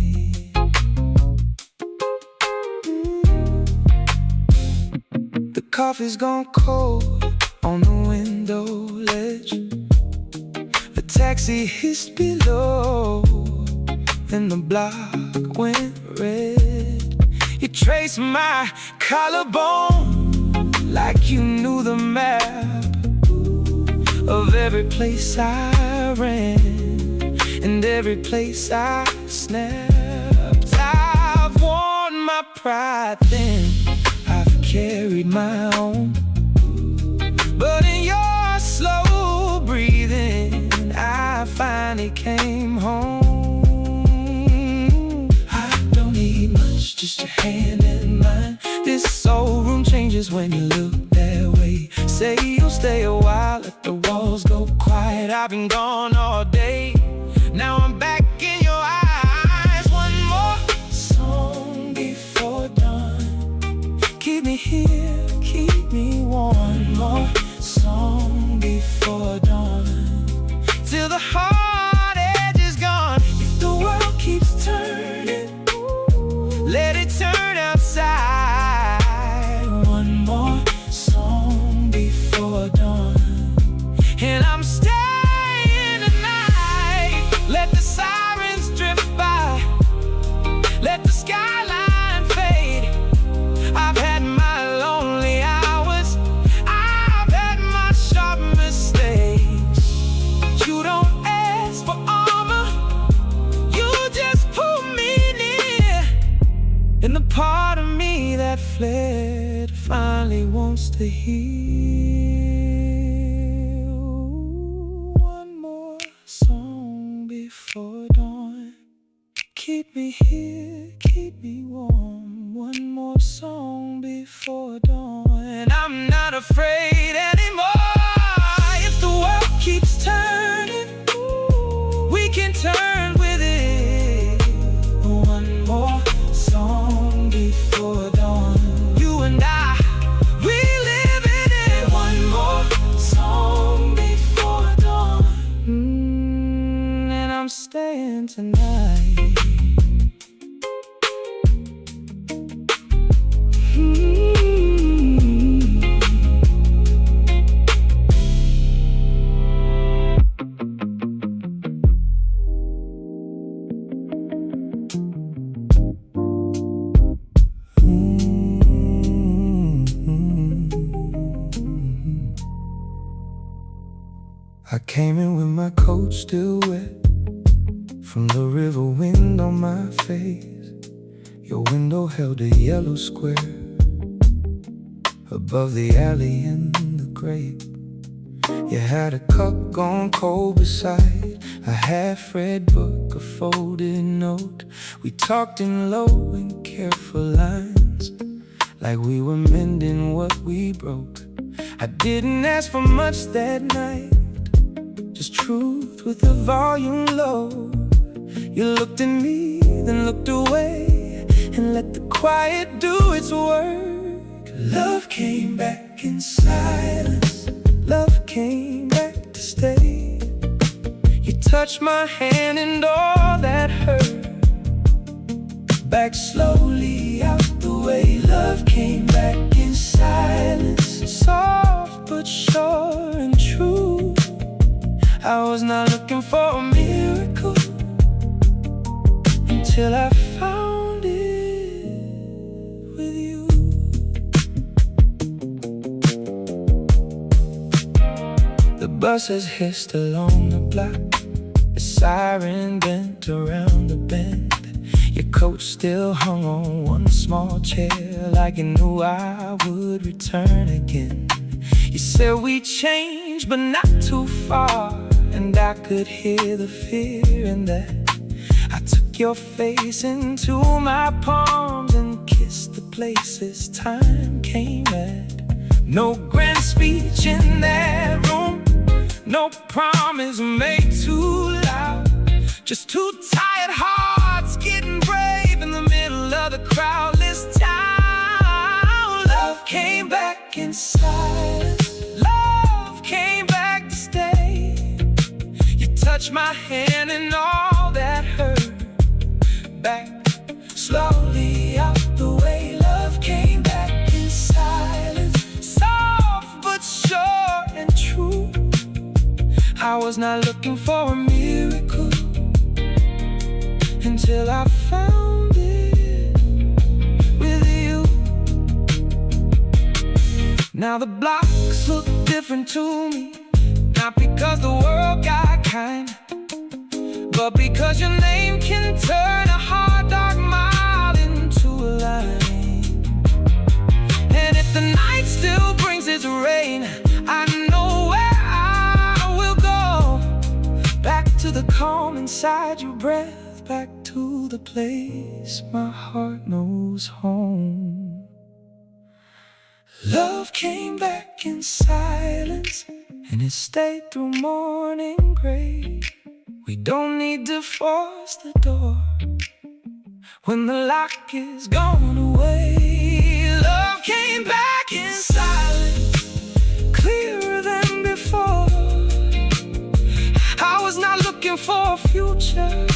The coffee's gone cold on the window ledge. A taxi hissed below, and the block went red. You traced my collarbone like you knew the map of every place I ran and every place I snapped. I've worn my pride thin, I've carried my own, but in your slow breathing I finally came home. I don't need much, just your hand in mine. This old room changes when you look that way. Say you'll stay a while, let the walls go quiet. I've been gone all day, now I'm back in your eyes. One more song before dawn. Keep me here, keep me warm. One more song before dawn, till the hard edge is gone. If the world keeps turning, let it turn outside. One more song before dawn, and I'm staying tonight. Let the sirens drift by, let the skyline fade. I've had my lonely hours, I've had my sharp mistakes. You don't ask for armor, you just pull me near. And the part of me that fled finally wants to heal. One more song before dawn. Keep me here, keep me warm. One more song before dawn, and I'm not afraid anymore. If the world keeps turning, we can turn with it. One more song before dawn. You and I, we live in it. One more song before dawn, and I'm staying tonight. I came in with my coat still wet from the river wind on my face. Your window held a yellow square above the alley and the grape. You had a cup gone cold beside a half-read book, a folded note. We talked in low and careful lines, like we were mending what we broke. I didn't ask for much that night, just truth with the volume low. You looked at me, then looked away, and let the quiet do its work. Love came back in silence, love came back to stay. You touched my hand and all that hurt back slowly out the way. Love came back in silence, soft but sure and true. I was not looking for a miracle until I found it with you. The buses hissed along the block, a siren bent around the bend. Your coat still hung on one small chair, like you knew I would return again. You said we changed, but not too far, and I could hear the fear in that. I took your face into my palms and kissed the places time came at. No grand speech in that room, no promise made too loud, just two tired hearts getting brave in the middle of the crowdless town. Love came back in silence, love came back to stay. You touched my hand and all that hurt back slowly out the way. Love came back in silence, soft but sure and true. I was not looking for a miracle until I found it with you. Now the blocks look different to me, not because the world got kind, but because your name can turn a hard dark mile into a line. And if the night still brings its rain, I know where I will go, back to the calm inside your breath, back to the place my heart knows home. Love came back in silence, and it stayed through morning gray. We don't need to force the door when the lock is gone away. Love came back in silence, clearer than before. I was not looking for a future,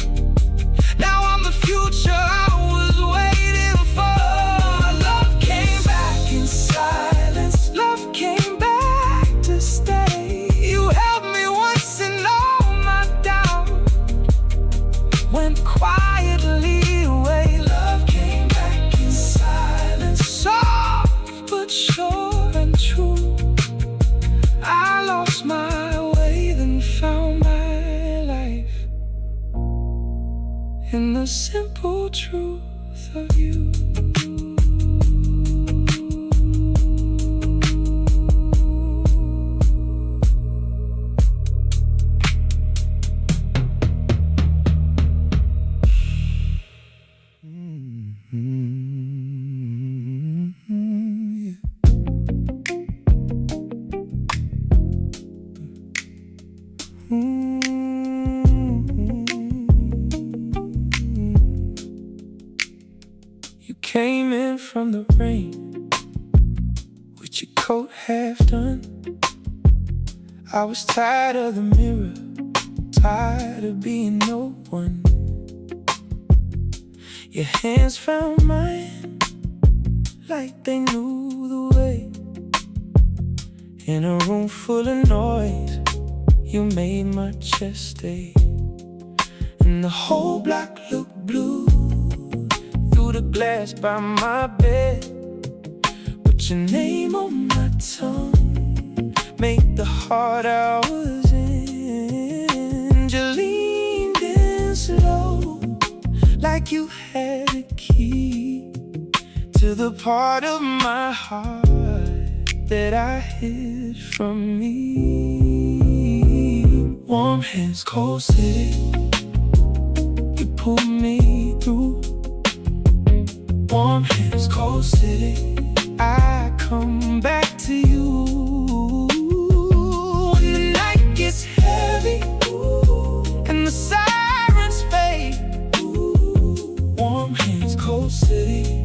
now I'm the future I was waiting for. Love came back in silence, love came back to stay. You held me once and all my doubt went quietly away. Love came back in silence, soft but sure and true. I lost my way, then found my life in the simple truth of you. You came in from the rain with your coat half done. I was tired of the mirror, tired of being no one. Your hands found mine like they knew the way. In a room full of noise, you made my chest stay, and the whole block looked blue through the glass by my bed. Put your name on my tongue, make the hard hours end. You leaned in slow, like you had a key to the part of my heart that I hid from me. Warm hands, cold city, you pulled me through. Warm hands, cold city, I come back to you. When the night gets heavy, and the sirens fade, warm hands, cold city,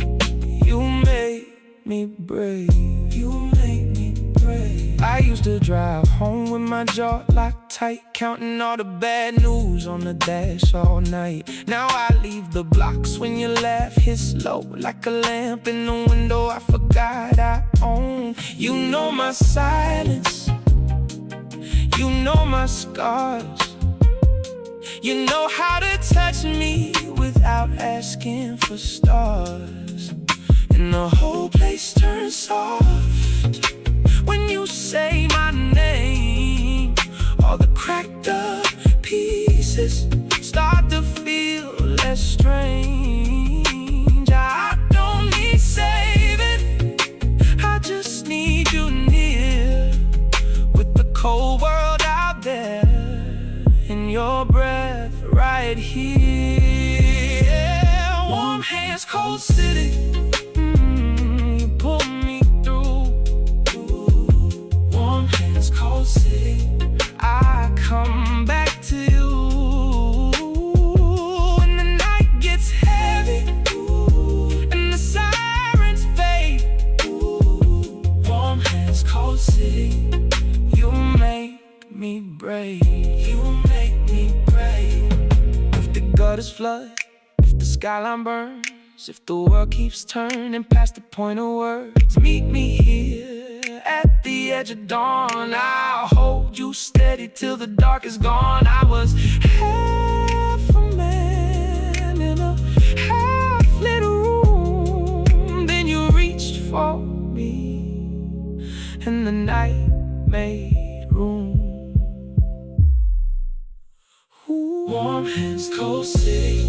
you made me brave. You made me brave. I used to drive home with my jaw locked tight, counting all the bad news on the dash all night. Now I leave the blocks when your laugh hits low, like a lamp in the window I forgot I own. You know my silence, you know my scars. You know how to touch me without asking for stars. And the whole place turns soft when you say my name. All the cracked up pieces start to feel less strange. I don't need saving, I just need you near. With the cold world out there and your breath right here. Warm hands, cold city, you pull me through. Warm hands, cold city, I come back to you. When the night gets heavy and the sirens fade. Warm hands, cold city, you make me brave. You make me brave. If the gutters flood, if the skyline burns, if the world keeps turning past the point of words, meet me here at the edge of dawn. I'll hold you steady till the dark is gone. I was half a man in a half-lit room. Then you reached for me and the night made room. Warm hands, cold city,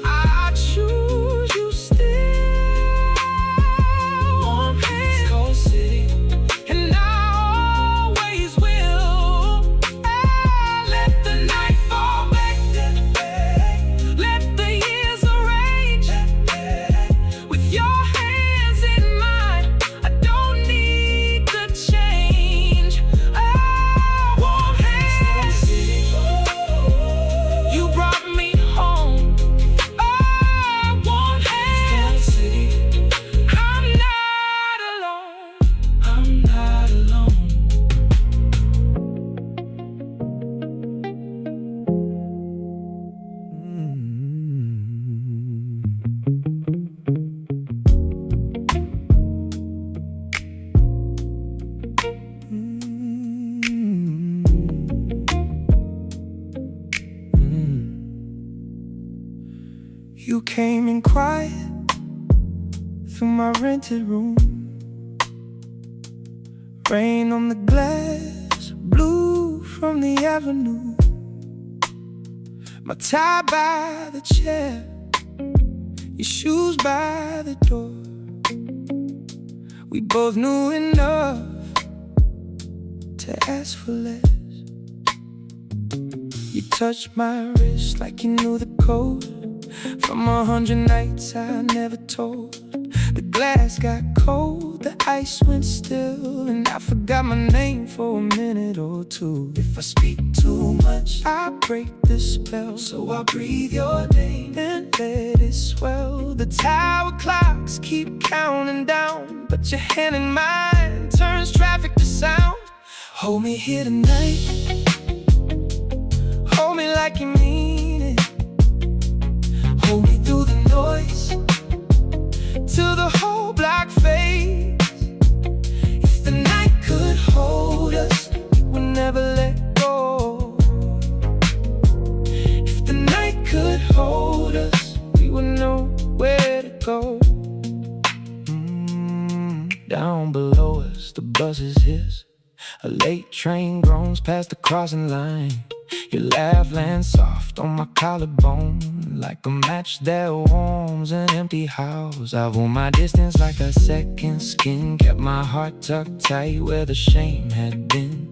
I choose you still. Warm hands, cold city, and I always will. Let the night fall back, let the years arrange. With your hands in mine, I don't need the change. Warm hands, city, you brought me home. Warm hands, city, I'm not alone. I'm not alone. You came in quiet through my rented room. Rain on the glass, blue from the avenue. My tie by the chair, your shoes by the door. We both knew enough to ask for less. You touched my wrist like you knew the code from 100 nights I never told. The glass got cold, the ice went still, and I forgot my name for a minute or two. If I speak too much, I break the spell. So I breathe your name and let it swell. The tower clocks keep counting down, but your hand in mine turns traffic to sound. Hold me here tonight, hold me like you mean it. Hold me through the noise till the whole block fades. If the night could hold us, we would never let go. If the night could hold us, we would know where to go. Down below us, the buses hiss. A late train groans past the crossing line. Your laugh lands soft on my collarbone, like a match that warms an empty house. I wore my distance like a second skin, kept my heart tucked tight where the shame had been.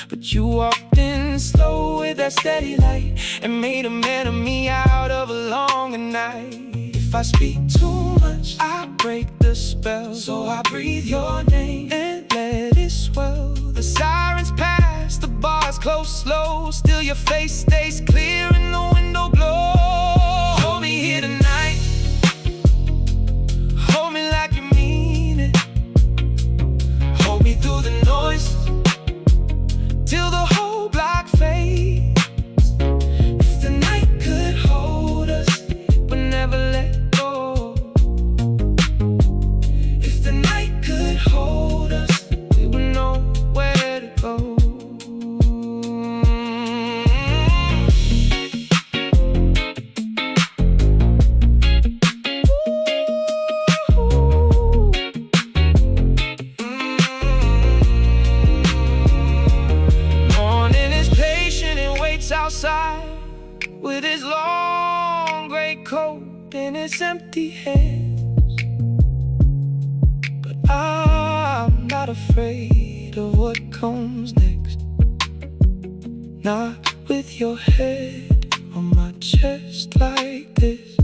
But you walked in slow with that steady light and made a man of me out of a longer night. If I speak too much, I break the spell. So I breathe your name and let it swell. The sirens pass, the bars close slow. Still your face stays clear in the window glow. Hold me here tonight, hold me like you mean it. Hold me through the noise till the whole block fades. in its empty hands. But I'm not afraid of what comes next. Not with your head on my chest like this.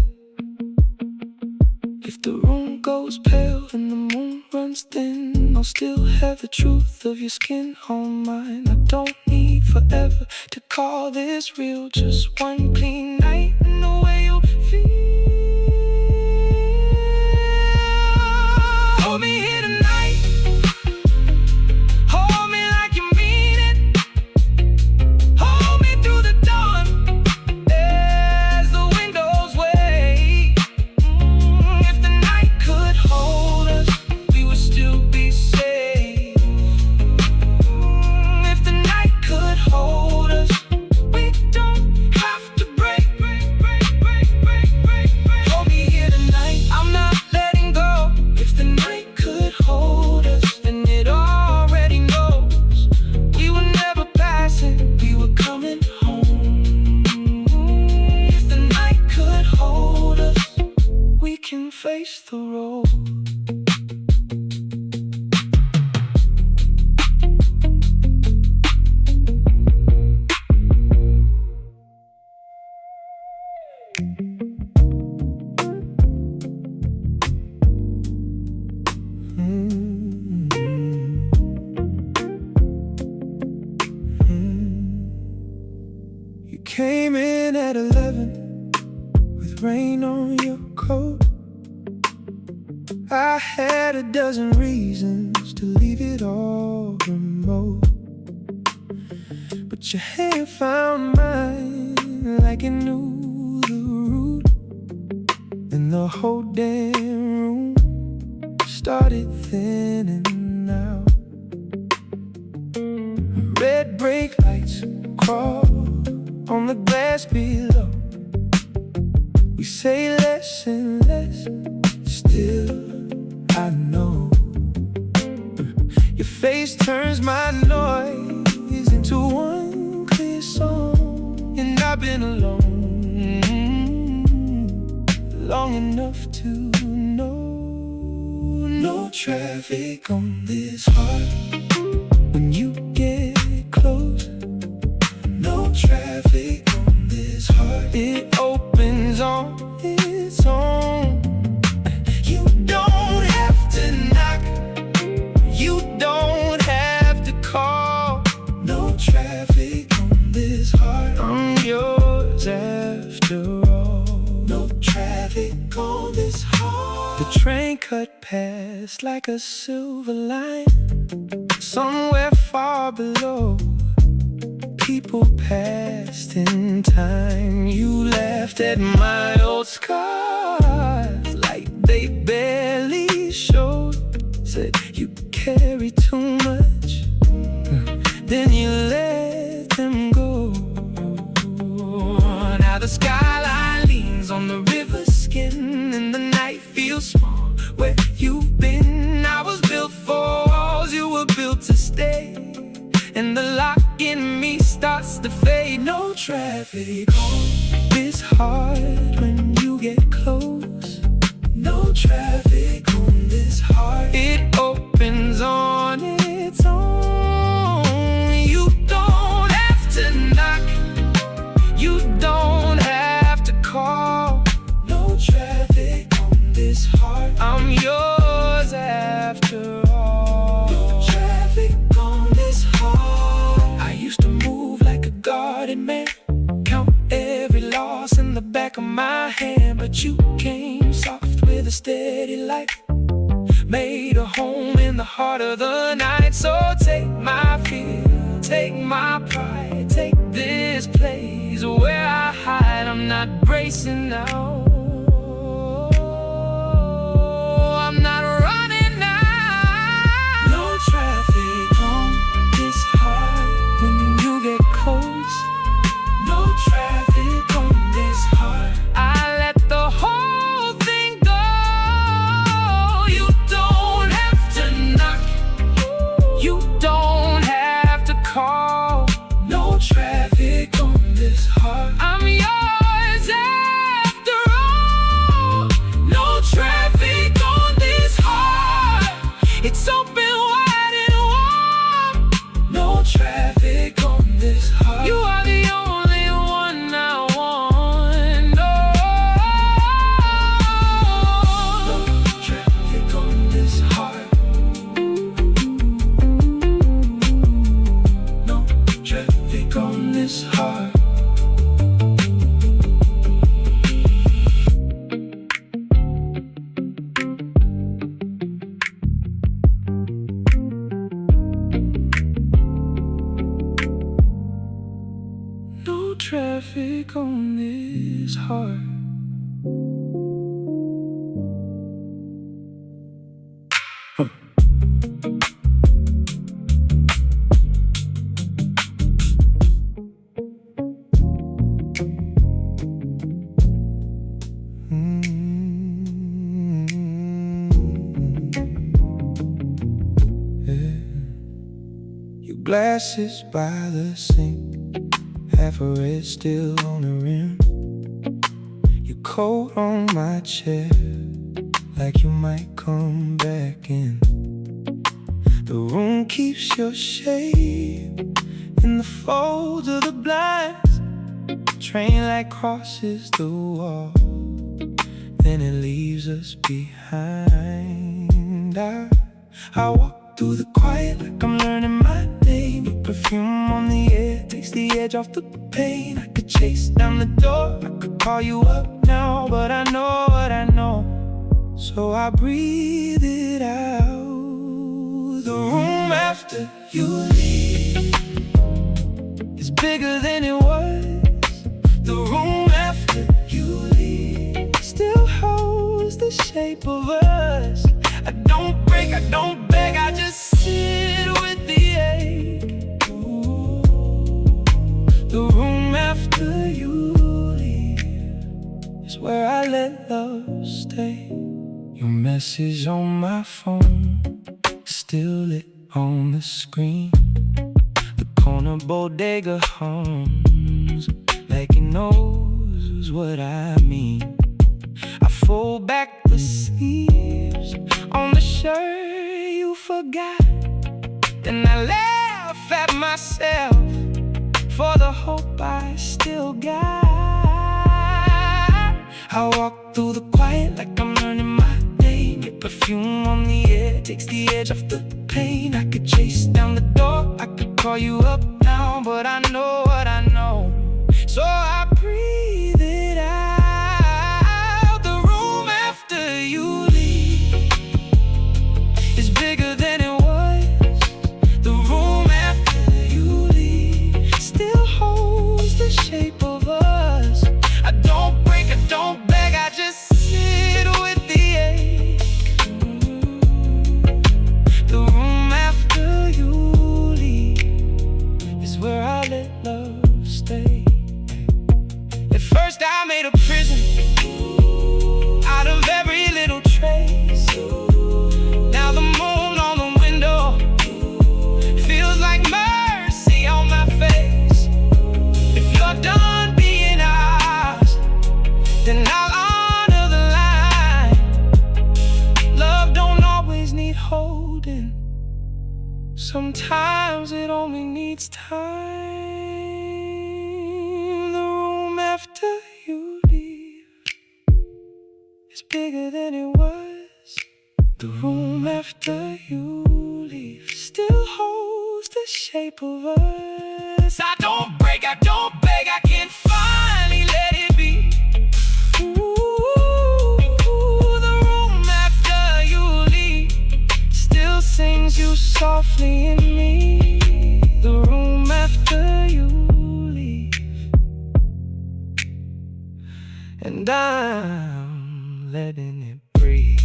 If the room goes pale and the moon runs thin, I'll still have the truth of your skin on mine. I don't need forever to call this real. Just one clean night and the way you feel. Hold me here tonight. Hold me like you mean it. Hold me through the dawn as the windows wait. If the night could hold us, we would still be safe. If the night could hold us, we don't have to break. Hold me here tonight, I'm not letting go. If the night could hold us, then it already knows we were never passing, we were coming home. If the night could hold us, we can face the road. You came in at 11 with rain on your coat. I had a dozen reasons to leave it all remote, but your hand found mine like it knew the route, and the whole damn room started thinning out. Red brake lights crawl on the glass below. We say less and less, still I know. Your face turns my noise into one clear song, and I've been alone long enough to know. No traffic on this heart when you get close. No traffic on this heart, it opens on its own. You don't have to knock, you don't have to call. No traffic on this heart, I'm yours after all. No traffic on this heart. The train cut past like a silver line somewhere far below. People passed in time. You laughed at my old scars like they barely showed. Said you carry too much, then you let them go. Now the skyline leans on the river skin, and the night feels small where you've been. I was built for walls, you were built to stay, and the lock in me starts to fade. No traffic on this heart when you get close. No traffic on this heart, it opens on its own. You don't have to knock, you don't have to call. No traffic on this heart, I'm yours after all. No traffic on this heart. I used to move like a guarded man, count every loss in the back of my hand, but you came soft with a steady light, made a home in the heart of the night. So take my fear, take my pride, take this place where I hide. I'm not bracing now, I'm not running now. No traffic on this heart when you get close. No traffic on this heart, I let the whole thing go. You don't have to knock, you don't have to call. No traffic on this heart, I'm yours after all. traffic on this heart. Glasses by the sink, half a red still on the rim. Your coat on my chair, like you might come back in. The room keeps your shape in the folds of the blinds. Train light crosses the wall, then it leaves us behind. I walk through the quiet like I'm learning my name. Your perfume on the air takes the edge off the pain. I could chase down the door, I could call you up now, but I know what I know, so I breathe it out. The room after you leave is bigger than it was. The room after you leave still holds the shape of us. I don't break, I don't beg, I just sit with the ache. Ooh. The room after you leave is where I let love stay. Your message on my phone, still lit on the screen. The corner bodega hums like it knows what I mean. I fold back the sleeves on the shirt you forgot, then I laugh at myself for the hope I still got. I walk through the quiet like I'm learning my name. Your perfume on the air takes the edge off the pain. I could chase down the door, I could call you up now, but I know what I know, so I breathe it out. The room after you is bigger than it was. The room after you leave still holds the shape of us. I don't break, I don't beg, I just sit with the ache. The room after you leave is where I let love stay. At first I made a prison out of every little trace. Now the moon on the window feels like mercy on my face. If you're done being ours, then I'll honor the line. Love don't always need holding, sometimes it only needs time. The room after you leave is bigger than it was. The room after you leave still holds the shape of us. I don't break, I don't beg, I can finally let it be. Ooh, the room after you leave still sings you softly in me. The room after you leave, and I'm letting it breathe.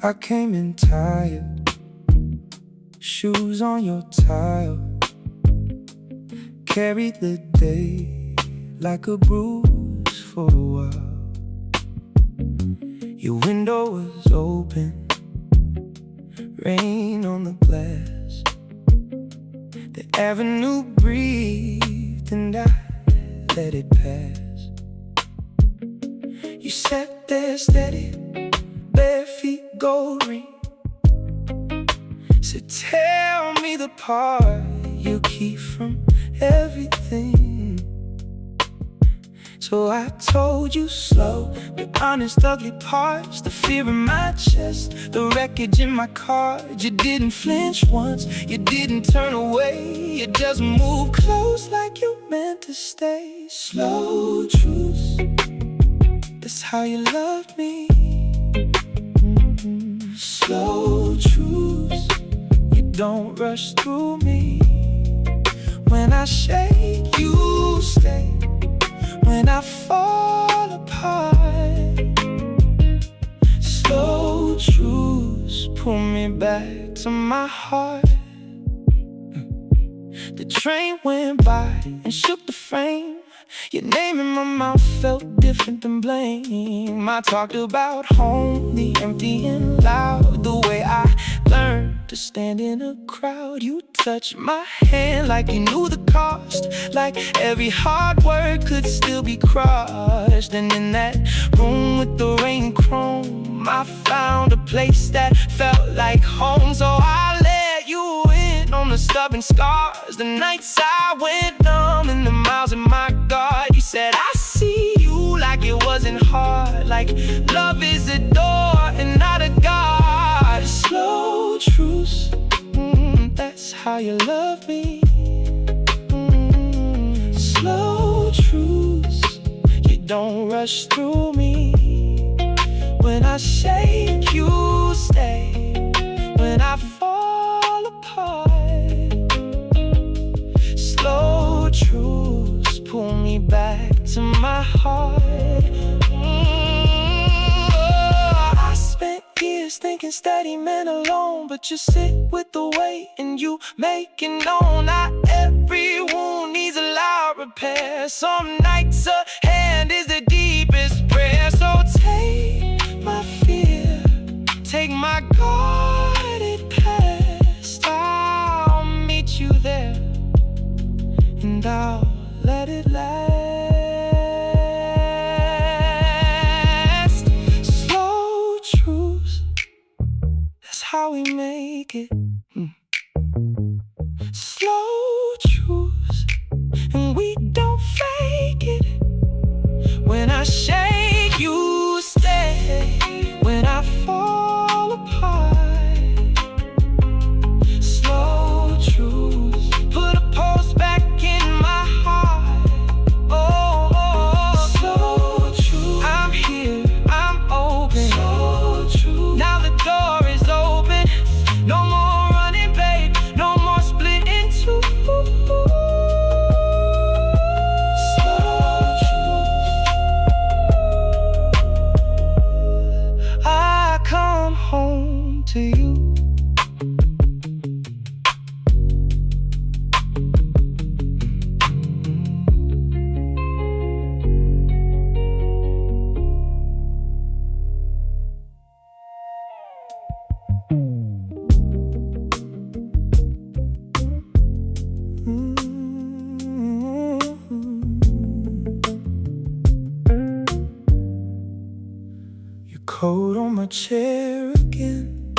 I came in tired, shoes on your tile, carried the day like a bruise for a while. Your window was open, rain on the glass. The avenue breathed and I let it pass. You sat there steady, bare feet, gold ring. So tell me the part you keep from everything. So I told you slow, the honest ugly parts, the fear in my chest, the wreckage in my car. You didn't flinch once, you didn't turn away, you just moved close like you meant to stay. Slow truce, that's how you love me. Slow truce, you don't rush through me. When I shake, you stay. When I fall apart, slow truce, pull me back to my heart. The train went by and shook the frame. Your name in my mouth felt different than blame. I talked about home, the empty and loud, the way I learned to stand in a crowd. You touched my hand like you knew the cost, like every hard word could still be crushed. And in that room with the rain chrome, I found a place that felt like home. So I let you in on the stubborn scars, the nights I went numb and the miles in my guard. You said I see you like it wasn't hard, like love is a door and not a god. Slow truce, that's how you love me. Slow truce, you don't rush through me. When I shake, you stay. When I fall apart, slow truce, pull me back to my heart. I spent years thinking steady men alone, but you sit with the weight and you make it known. Not every wound needs a loud repair. Some nights a hand is the deepest prayer. So take my fear, take my guarded past. I'll meet you there and I'll let it last. Slow truce, that's how we make it. Slow truce, and we don't fake it. When I shake, you stay. When I fall apart, slow truce, put a pulse back in my heart. Oh, slow truce, I'm here, I'm open. Slow truce, now the door is open. No more running, babe, no more split in two. Slow truce, I come home to you. Your coat on my chair again,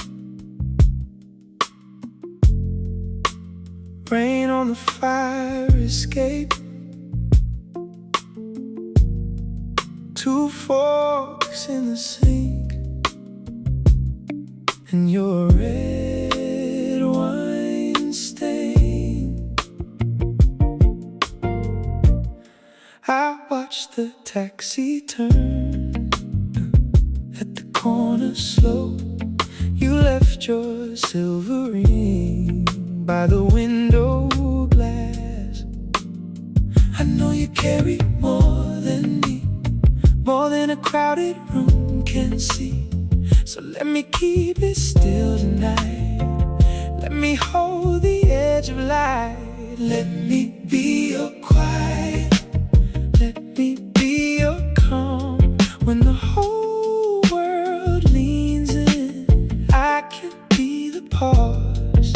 rain on the fire escape, two forks in the sink, and your red wine stain. I watched the taxi turn at the corner slow. You left your silver ring by the window glass. I know you carry more than me, more than a crowded room can see. So let me keep it still tonight. Let me hold the edge of light. Let me be your quiet. Let me be your calm. When the whole world leans in, I can be the pause.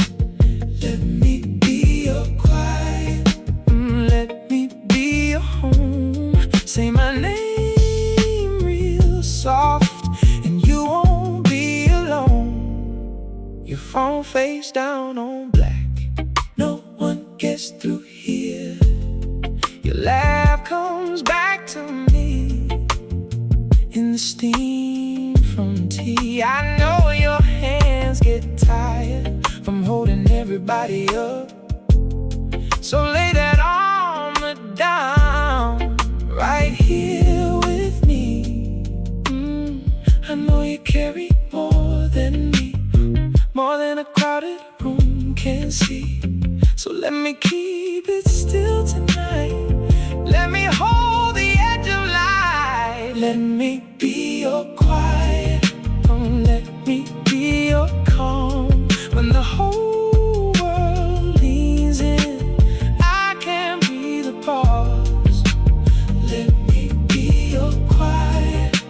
Let me be your quiet. Let me be your home. Say my name real soft, and you won't be alone. Your phone face down on black, no one gets through here. Your laugh comes back to me. steam from tea. I know your hands get tired from holding everybody up, so lay that armor down right here with me. I know you carry more than me, more than a crowded room can see. So let me keep it still tonight. Let me hold the edge of light. Let me be your quiet. Don't let me be your calm. When the whole world leans in, I can be the pause. Let me be your quiet.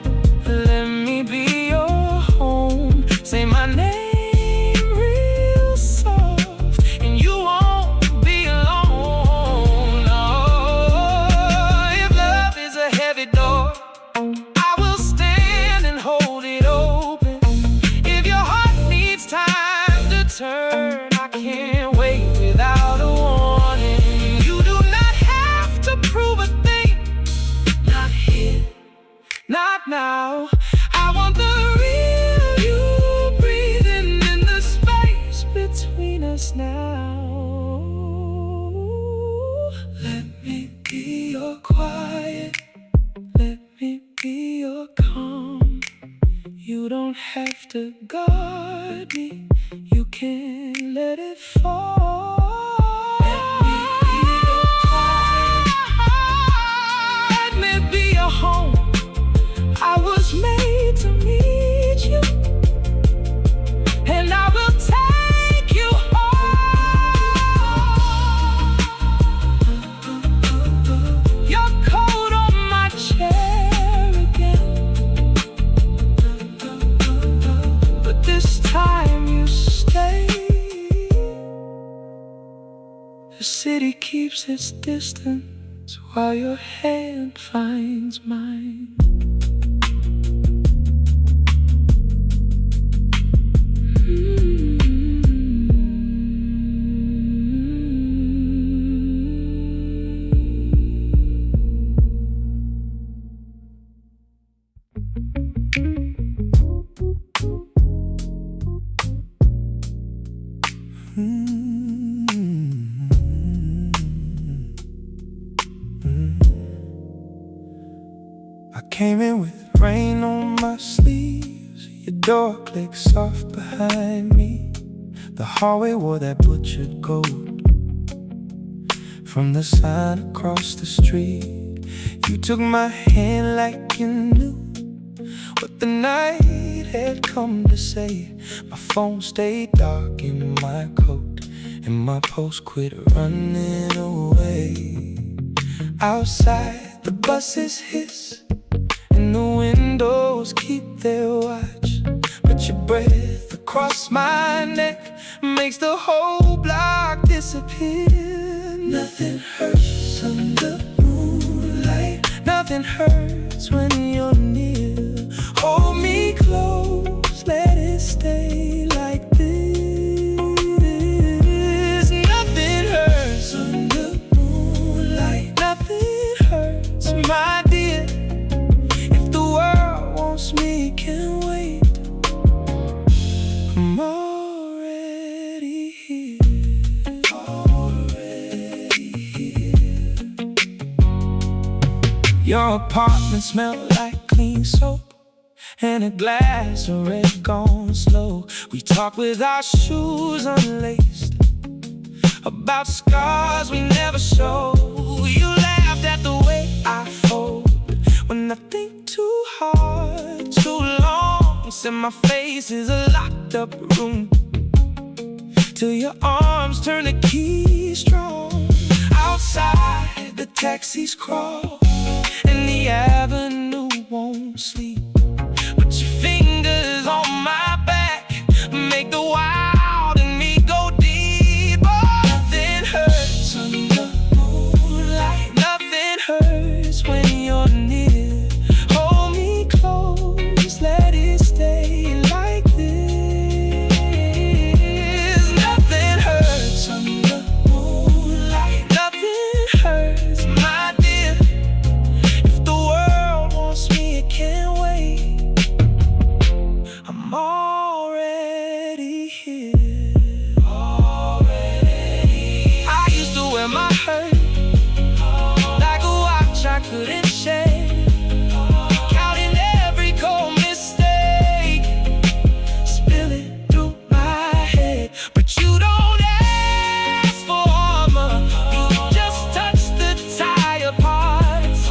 Let me be your home. Say my name real soft, and you won't be alone. Oh, if love is a heavy door, I will stand and hold it open. If your heart needs time to turn, I can't wait without a warning. You do not have to prove a thing. Not here, not now. I want the real you breathing in the space between us now. Let me be your quiet. Let me be your calm. You don't have to guard me. You can let it fall. Let me be your quiet. Let me be your home. I was made to meet you, and I will take you home. Your coat on my chair again, but this time you stay. The city keeps its distance while your hand finds mine. I came in with rain on my sleeves. Your door clicked soft behind me. The hallway wore that butchered gold from the sign across the street. You took my hand like you knew what the night had come to say. My phone stayed dark in my coat, and my pulse quit running away. Outside, the buses hiss, and the windows keep their watch. But your breath across my neck makes the whole block disappear. Nothing hurts under moonlight. Nothing hurts when you're near. Hold me close, let it stay like this. Nothing hurts under moonlight. Nothing hurts, my dear. If the world wants me, it can wait. I'm already here. Already here. Your apartment smelled like clean soap and a glass of red gone slow. We talked with our shoes unlaced about scars we never showed. You laughed at the way I fold when I think too hard, too long. Said my face is a locked up room till your arms turn the key strong. Outside, the taxis crawl and the avenue won't sleep. But your fingers on my back make the wild in me go deep. Oh, nothing hurts under moonlight. Nothing hurts when you're near. Hold me close, let it stay like this. Nothing hurts under moonlight. Nothing hurts, my dear. If the world couldn't shake. Counting every gold mistake, spill it through my head. But you don't ask for armor, you just touch the tire parts.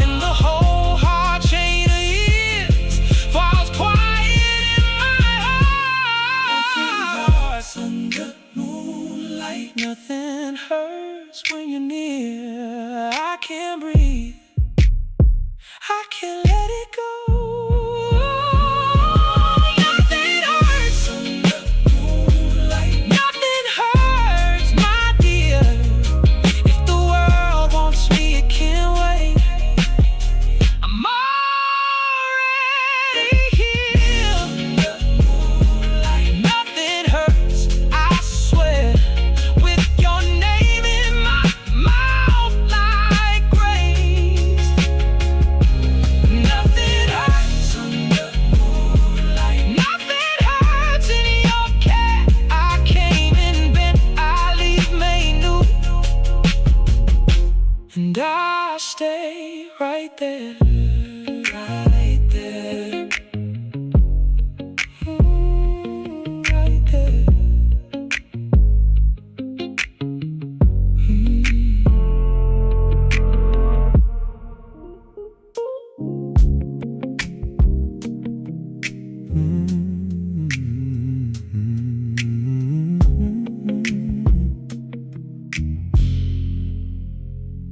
And the whole heart chain of years falls quiet in my heart. Under moonlight, nothing hurts when you're near. I can't breathe, I can't let it go. Nothing hurts under moonlight. Nothing hurts, my dear. If the world wants me, it can't wait. I'm already here. Under moonlight. Nothing hurts, I swear. With your name in my mouth like grace. Nothing hurts under moonlight. Nothing hurts in your care. I came in bent, I leave made new. And I stay right there. Right there. Right there.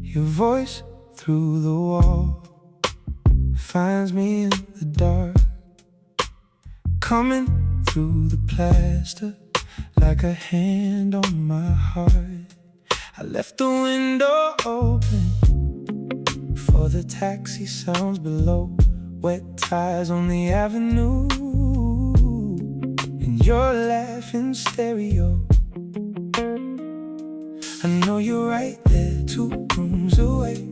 Your voice through the wall finds me in the dark, coming through the plaster like a hand on my heart. I left the window open for the taxi sounds below, wet tires on the avenue, and your laughing stereo. I know you're right there, 2 rooms away.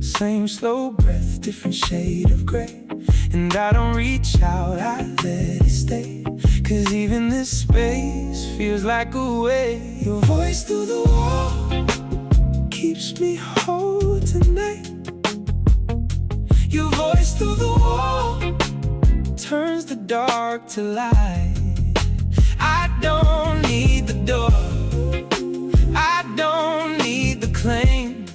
Same slow breath, different shade of gray. And I don't reach out, I let it stay. Cause even this space feels like a way. Your voice through the wall keeps me whole tonight. Your voice through the wall turns the dark to light. I don't need the door, I don't need the claim,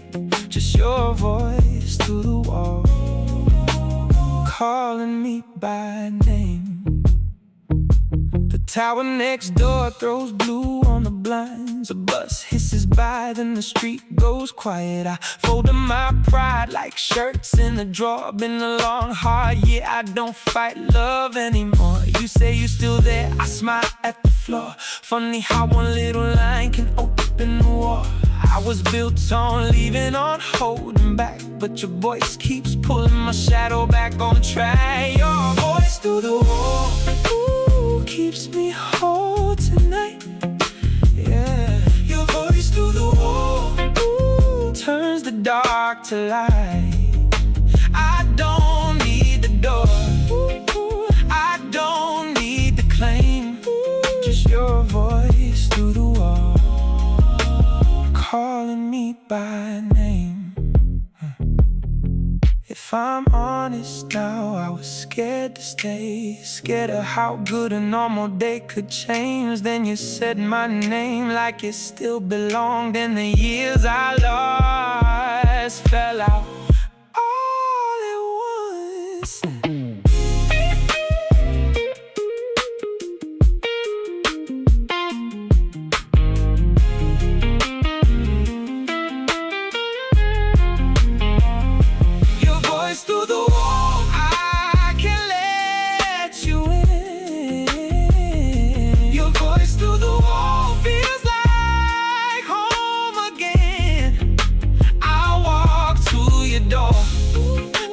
just your voice through the wall, calling me by name. The tower next door throws blue on the blinds. A bus hisses by, then the street goes quiet. I folded my pride like shirts in the drawer. Been a long, hard year, I don't fight love anymore. You say you're still there, I smile at the floor. Funny how one little line can open the war. I was built on leaving, on holding back, but your voice keeps pulling my shadow back on track. Your voice through the wall, ooh, keeps me whole tonight. Yeah, your voice through the wall, ooh, turns the dark to light. I don't need the door, ooh, I don't need the claim, just your voice through the wall, calling me by name. If I'm honest now, I was scared to stay, scared of how good a normal day could change. Then you said my name like it still belonged, and the years I lost fell out all at once. Through the wall, I can let you in. Your voice through the wall feels like home again. I walk to your door,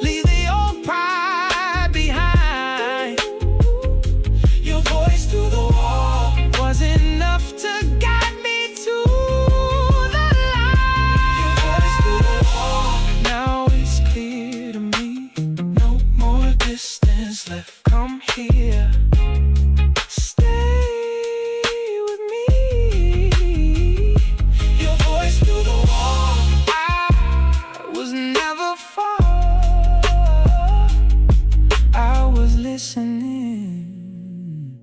leave the old pride behind. Your voice through the wall was enough to guide me to the light. Your voice through the wall, now it's clear to me. Distance left, come here, stay with me. Your voice through the wall, I was never far listening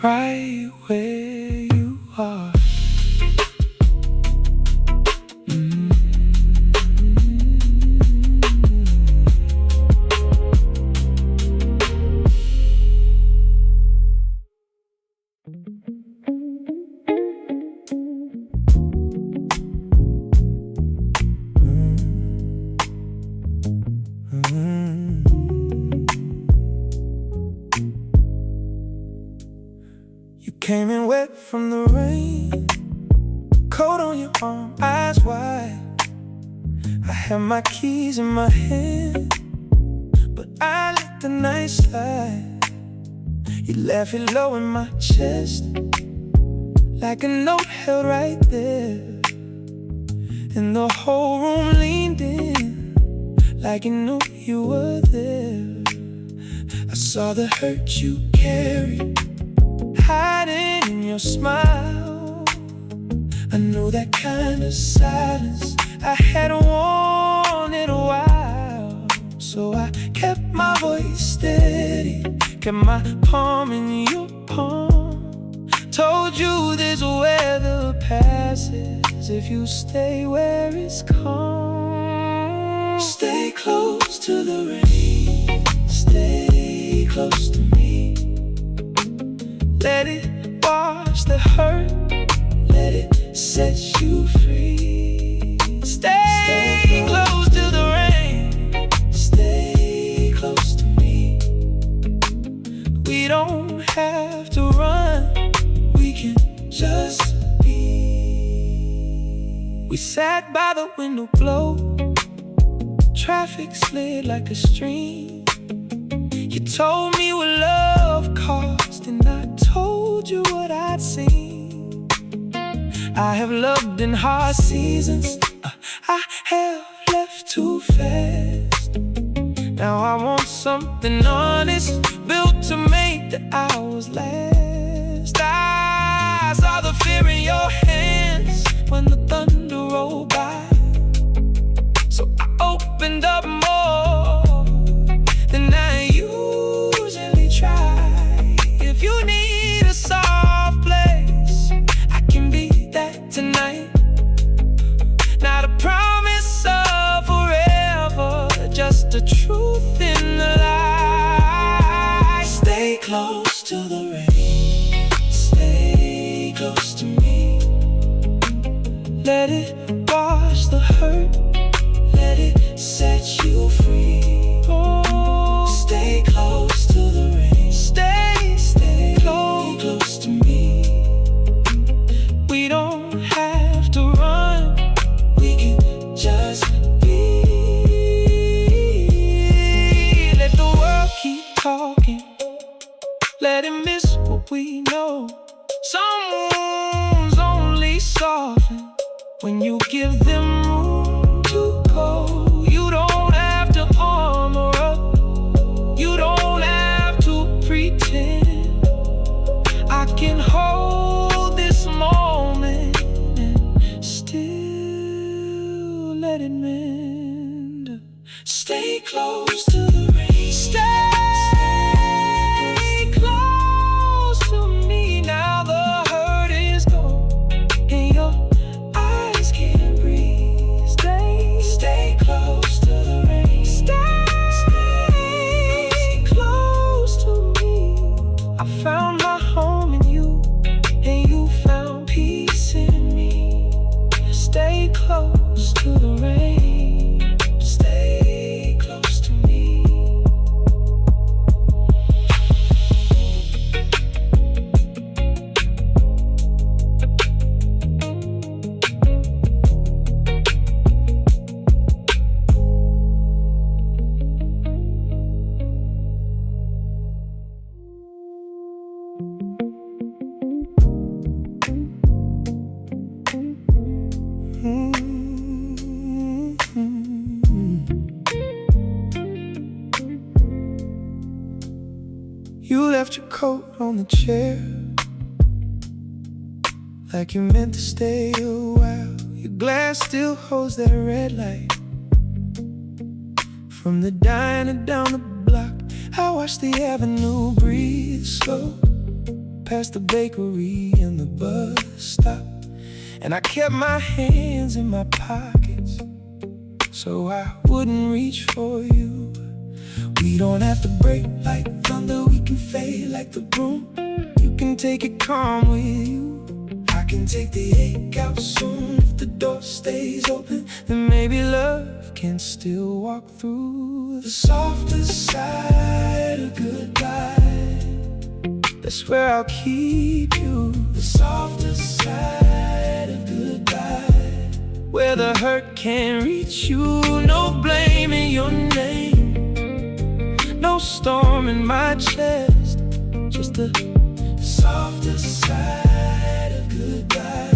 right where you are. You came in wet from the rain, coat on your arm, eyes wide. I had my keys in my hand, but I let the night slide. You left it low in my chest, like a note held right there. And the whole room leaned in, like it knew you were there. I saw the hurt you carried, hiding in your smile. I knew that kind of silence I had wanted a while. So I kept my voice steady, kept my palm in your palm. Told you this weather passes if you stay where it's calm. Stay close to the rain, stay close to me. Let it wash the hurt, let it set you free. Stay close to the rain, stay close to me. We don't have to run, we can just be. We sat by the window blow, traffic slid like a stream. You told me what love cost, and I told you what I'd seen. I have loved in hard seasons, I have left too fast. Now I want something honest, built to make the hours last. I saw the fear in your hands when the thunder rolled by, so I opened up more than I usually try. If you need a soft place, I can be that tonight. Not a promise of forever, just the truth in the light. Stay close to the rain, stay close to me. Let it wash the hurt, let it set you free. Oh, stay close to the rain, stay close to me. We don't have to run, we can just be. Let the world keep talking, let it miss what we know. Some wounds only soften when you give them room to go. You don't have to armor up, you don't have to pretend. I can hold this moment and still let it mend. Stay close to the rain, stay close to me. Now the hurt is gone and your eyes can't breathe. Stay close to the rain, stay close to me. I found my home in you, and you found peace in me. Stay close to the rain, stay close to me. You left your coat on the chair, like you meant to stay a while. Your glass still holds that red light from the diner down the block. I watched the avenue breathe slow past the bakery and the bus stop, and I kept my hands in my pockets so I wouldn't reach for you. We don't have to break like thunder, we can fade like the broom. You can take it calm with you, I can take the ache out soon. If the door stays open, then maybe love can still walk through the softer side of goodbye. That's where I'll keep you, the softer side of goodbye, where the hurt can't reach you. No blame in your name, no storm in my chest, just the softer side of goodbye,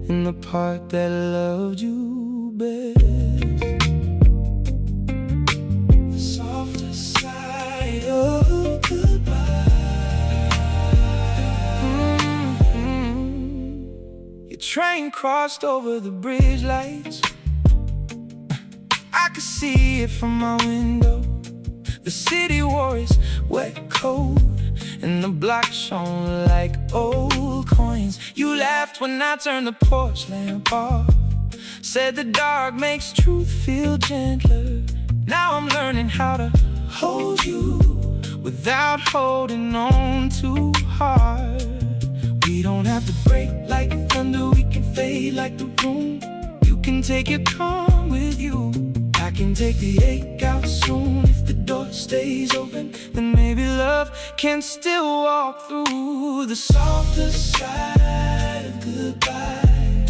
and the part that loved you best. The softer side of goodbye. Your train crossed over the bridge lights, I could see it from my window. The city wore its wet coat, and the block shone like old coins. You laughed when I turned the porch lamp off, said the dark makes truth feel gentler. Now I'm learning how to hold you without holding on too hard. We don't have to break like thunder, we can fade like the room. You can take your calm with you, I can take the ache out soon. If the door stays open, then maybe love can still walk through the softer side of goodbye.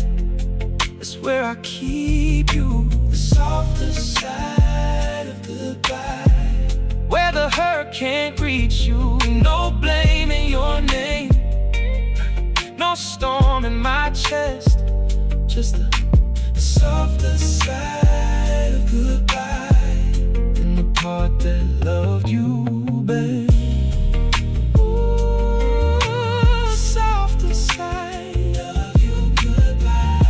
That's where I keep you, the softer side of goodbye, where the hurt can't reach you. No blame in your name, no storm in my chest, just the softer side of goodbye, and the part that loved you best. Ooh, softer side of you goodbye.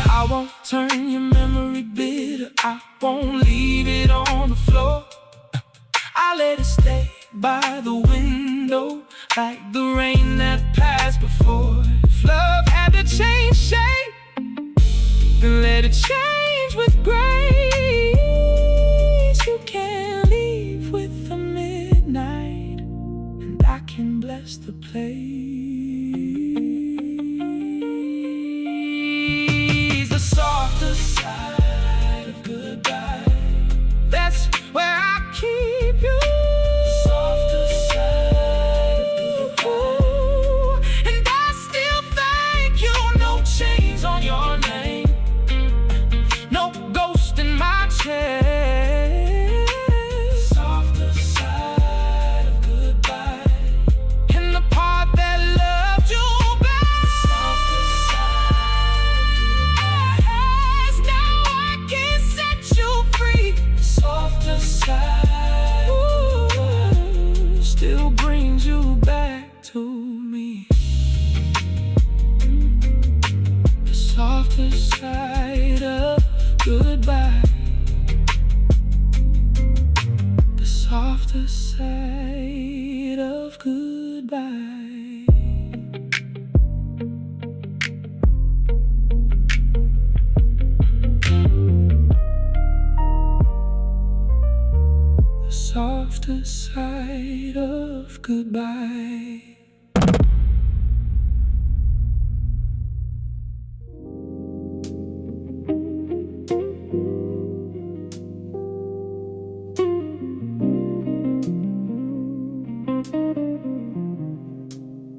I won't turn your memory bitter, I won't leave it on the floor. I let it stay by the window, like the rain that passed before. If love had to change shape, then let it change with grace. You can leave with the midnight, and I can bless the place. The softer side of goodbye, that's where I keep you. Softer side of goodbye, and I still thank you. No chains on your name, no ghost in my chest. Softer side of goodbye, and the part that loved you best. Softer side, now I can set you free. Softer side still brings you back to me. The softer side of goodbye, the softer side of goodbye. The softer side of goodbye.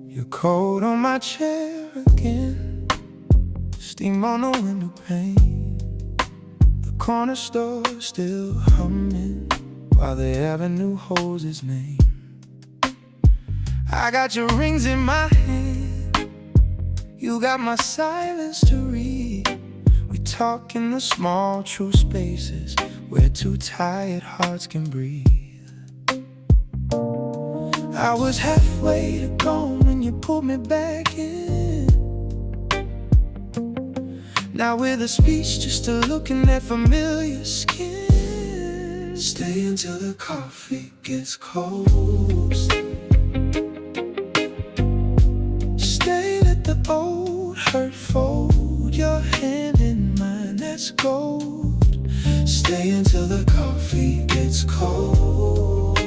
Your coat on my chair again, steam on the window pane, the corner store still humming while the avenue holds its name. I got your rings in my hand, you got my silence to read. We talk in the small true spaces where two tired hearts can breathe. I was halfway to gone when you pulled me back in. Now with a speech, just a looking at familiar skin. Stay until the coffee gets cold. Stay, let the old hurt fold your hand in mine, that's gold. Stay until the coffee gets cold.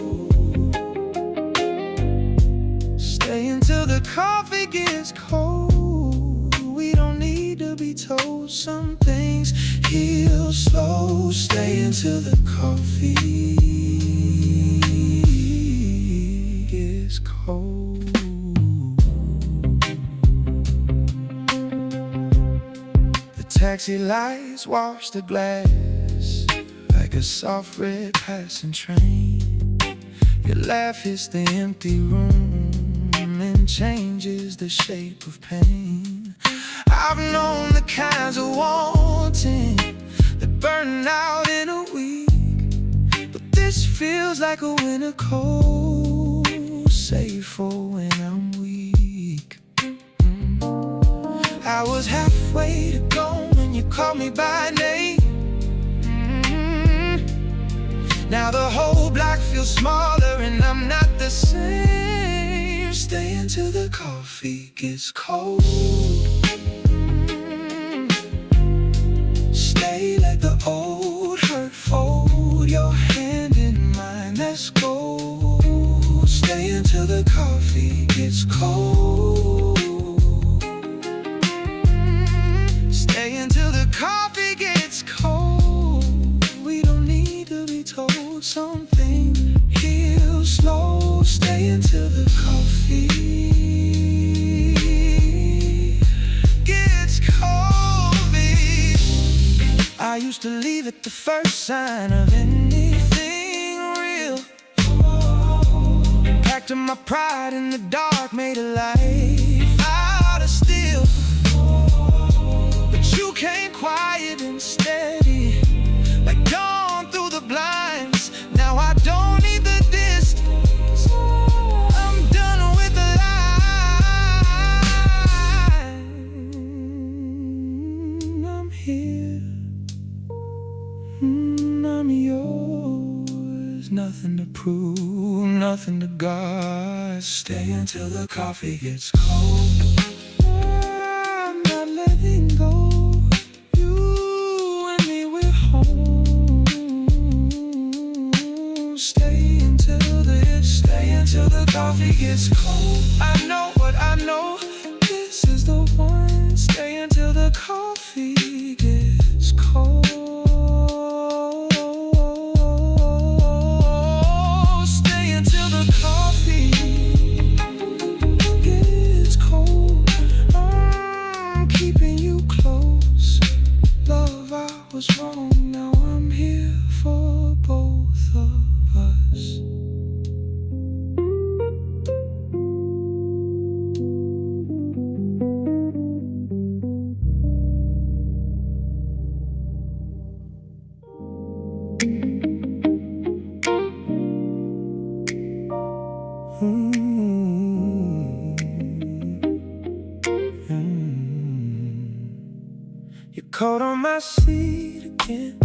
Stay until the coffee gets cold. We don't need to be told, some things heal slow. Stay until the coffee gets cold. The taxi lights wash the glass like a soft red passing train. Your laugh hits the empty room and changes the shape of pain. I've known the kinds of wanting that burn out in a week, but this feels like a winter cold, safe for when I'm weak. I was halfway to go when you called me by name. Now the whole block feels smaller and I'm not the same. Stay until the coffee gets cold. Stay, let the old hurt fold your hand in mine, that's gold. Stay until the coffee gets cold. Stay until the coffee gets cold. We don't need to be told, something heal slow. Stay until the coffee gets cold, babe. I used to leave at the first sign of anything real. Packed up my pride in the dark, made a life out of steel. But you came quiet and steady, like dawn through the blinds. Now I don't need the distance, I'm done with the line. I'm here, I'm yours. Nothing to prove, nothing to guard. Stay until the coffee gets cold. I'm not letting go. You and me, we're home. Stay until the coffee gets cold. I know what I know, this is the one. Stay until the coffee gets cold. Stay until the coffee gets cold. I'm keeping you close. Love, I was wrong, now I'm here for both of us. Your coat on my seat again,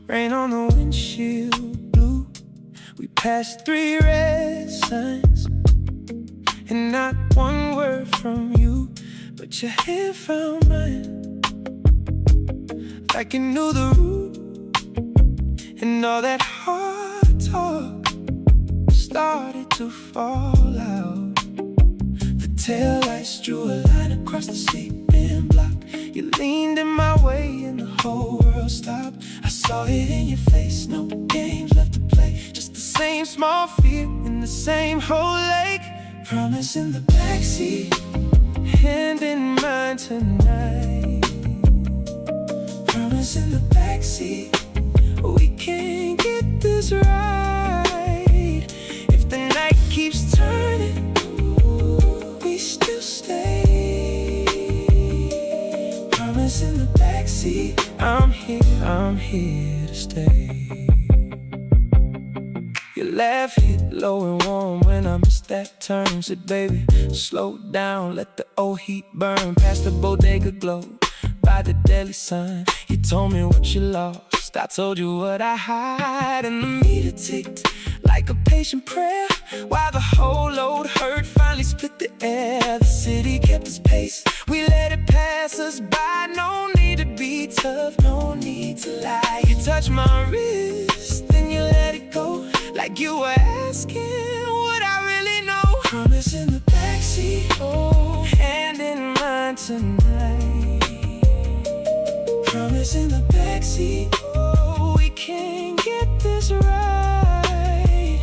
rain on the windshield blue. We passed 3 red signs and not one word from you, but your hair found mine like you knew the route. And all that hard talk started to fall out. The taillights drew a line across the sleeping block. You leaned in my way and the whole world stopped. I saw it in your face, no games left to play, just the same small fear in the same whole lake. Promise in the backseat, hand in mine tonight. Promise in the backseat, we can get this right. If the night keeps turning, we still stay. Promise in the backseat, I'm here to stay. Your laugh hit low and warm when I missed that turn. Said baby, slow down, let the old heat burn past the bodega glow. by the daily sun. You told me what you lost, I told you what I hide. And the meter ticked like a patient prayer, while the whole load hurt finally split the air. The city kept its pace, we let it pass us by. No need to be tough, no need to lie. You touched my wrist, then you let it go, like you were asking would I really know. Promise in the backseat, oh, hand in mine tonight. Promise in the backseat, oh, we can get this right.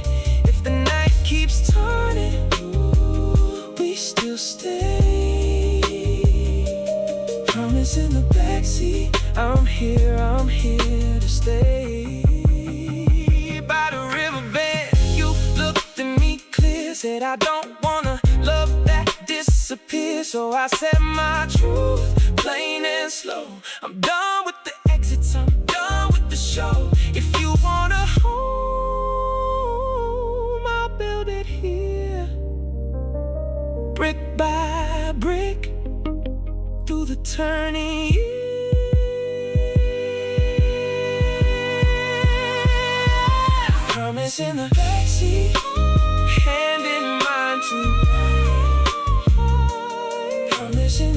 If the night keeps turning, we still stay. Promise in the backseat, I'm here to stay. By the riverbed, you looked at me clear, said I don't wanna love that disappears. So I said my truth, plain and slow. I'm done with the exits, I'm done with the show. If you want a home, I'll build it here, brick by brick, through the turning years. Promise in the backseat, hand in mine tonight. Promise in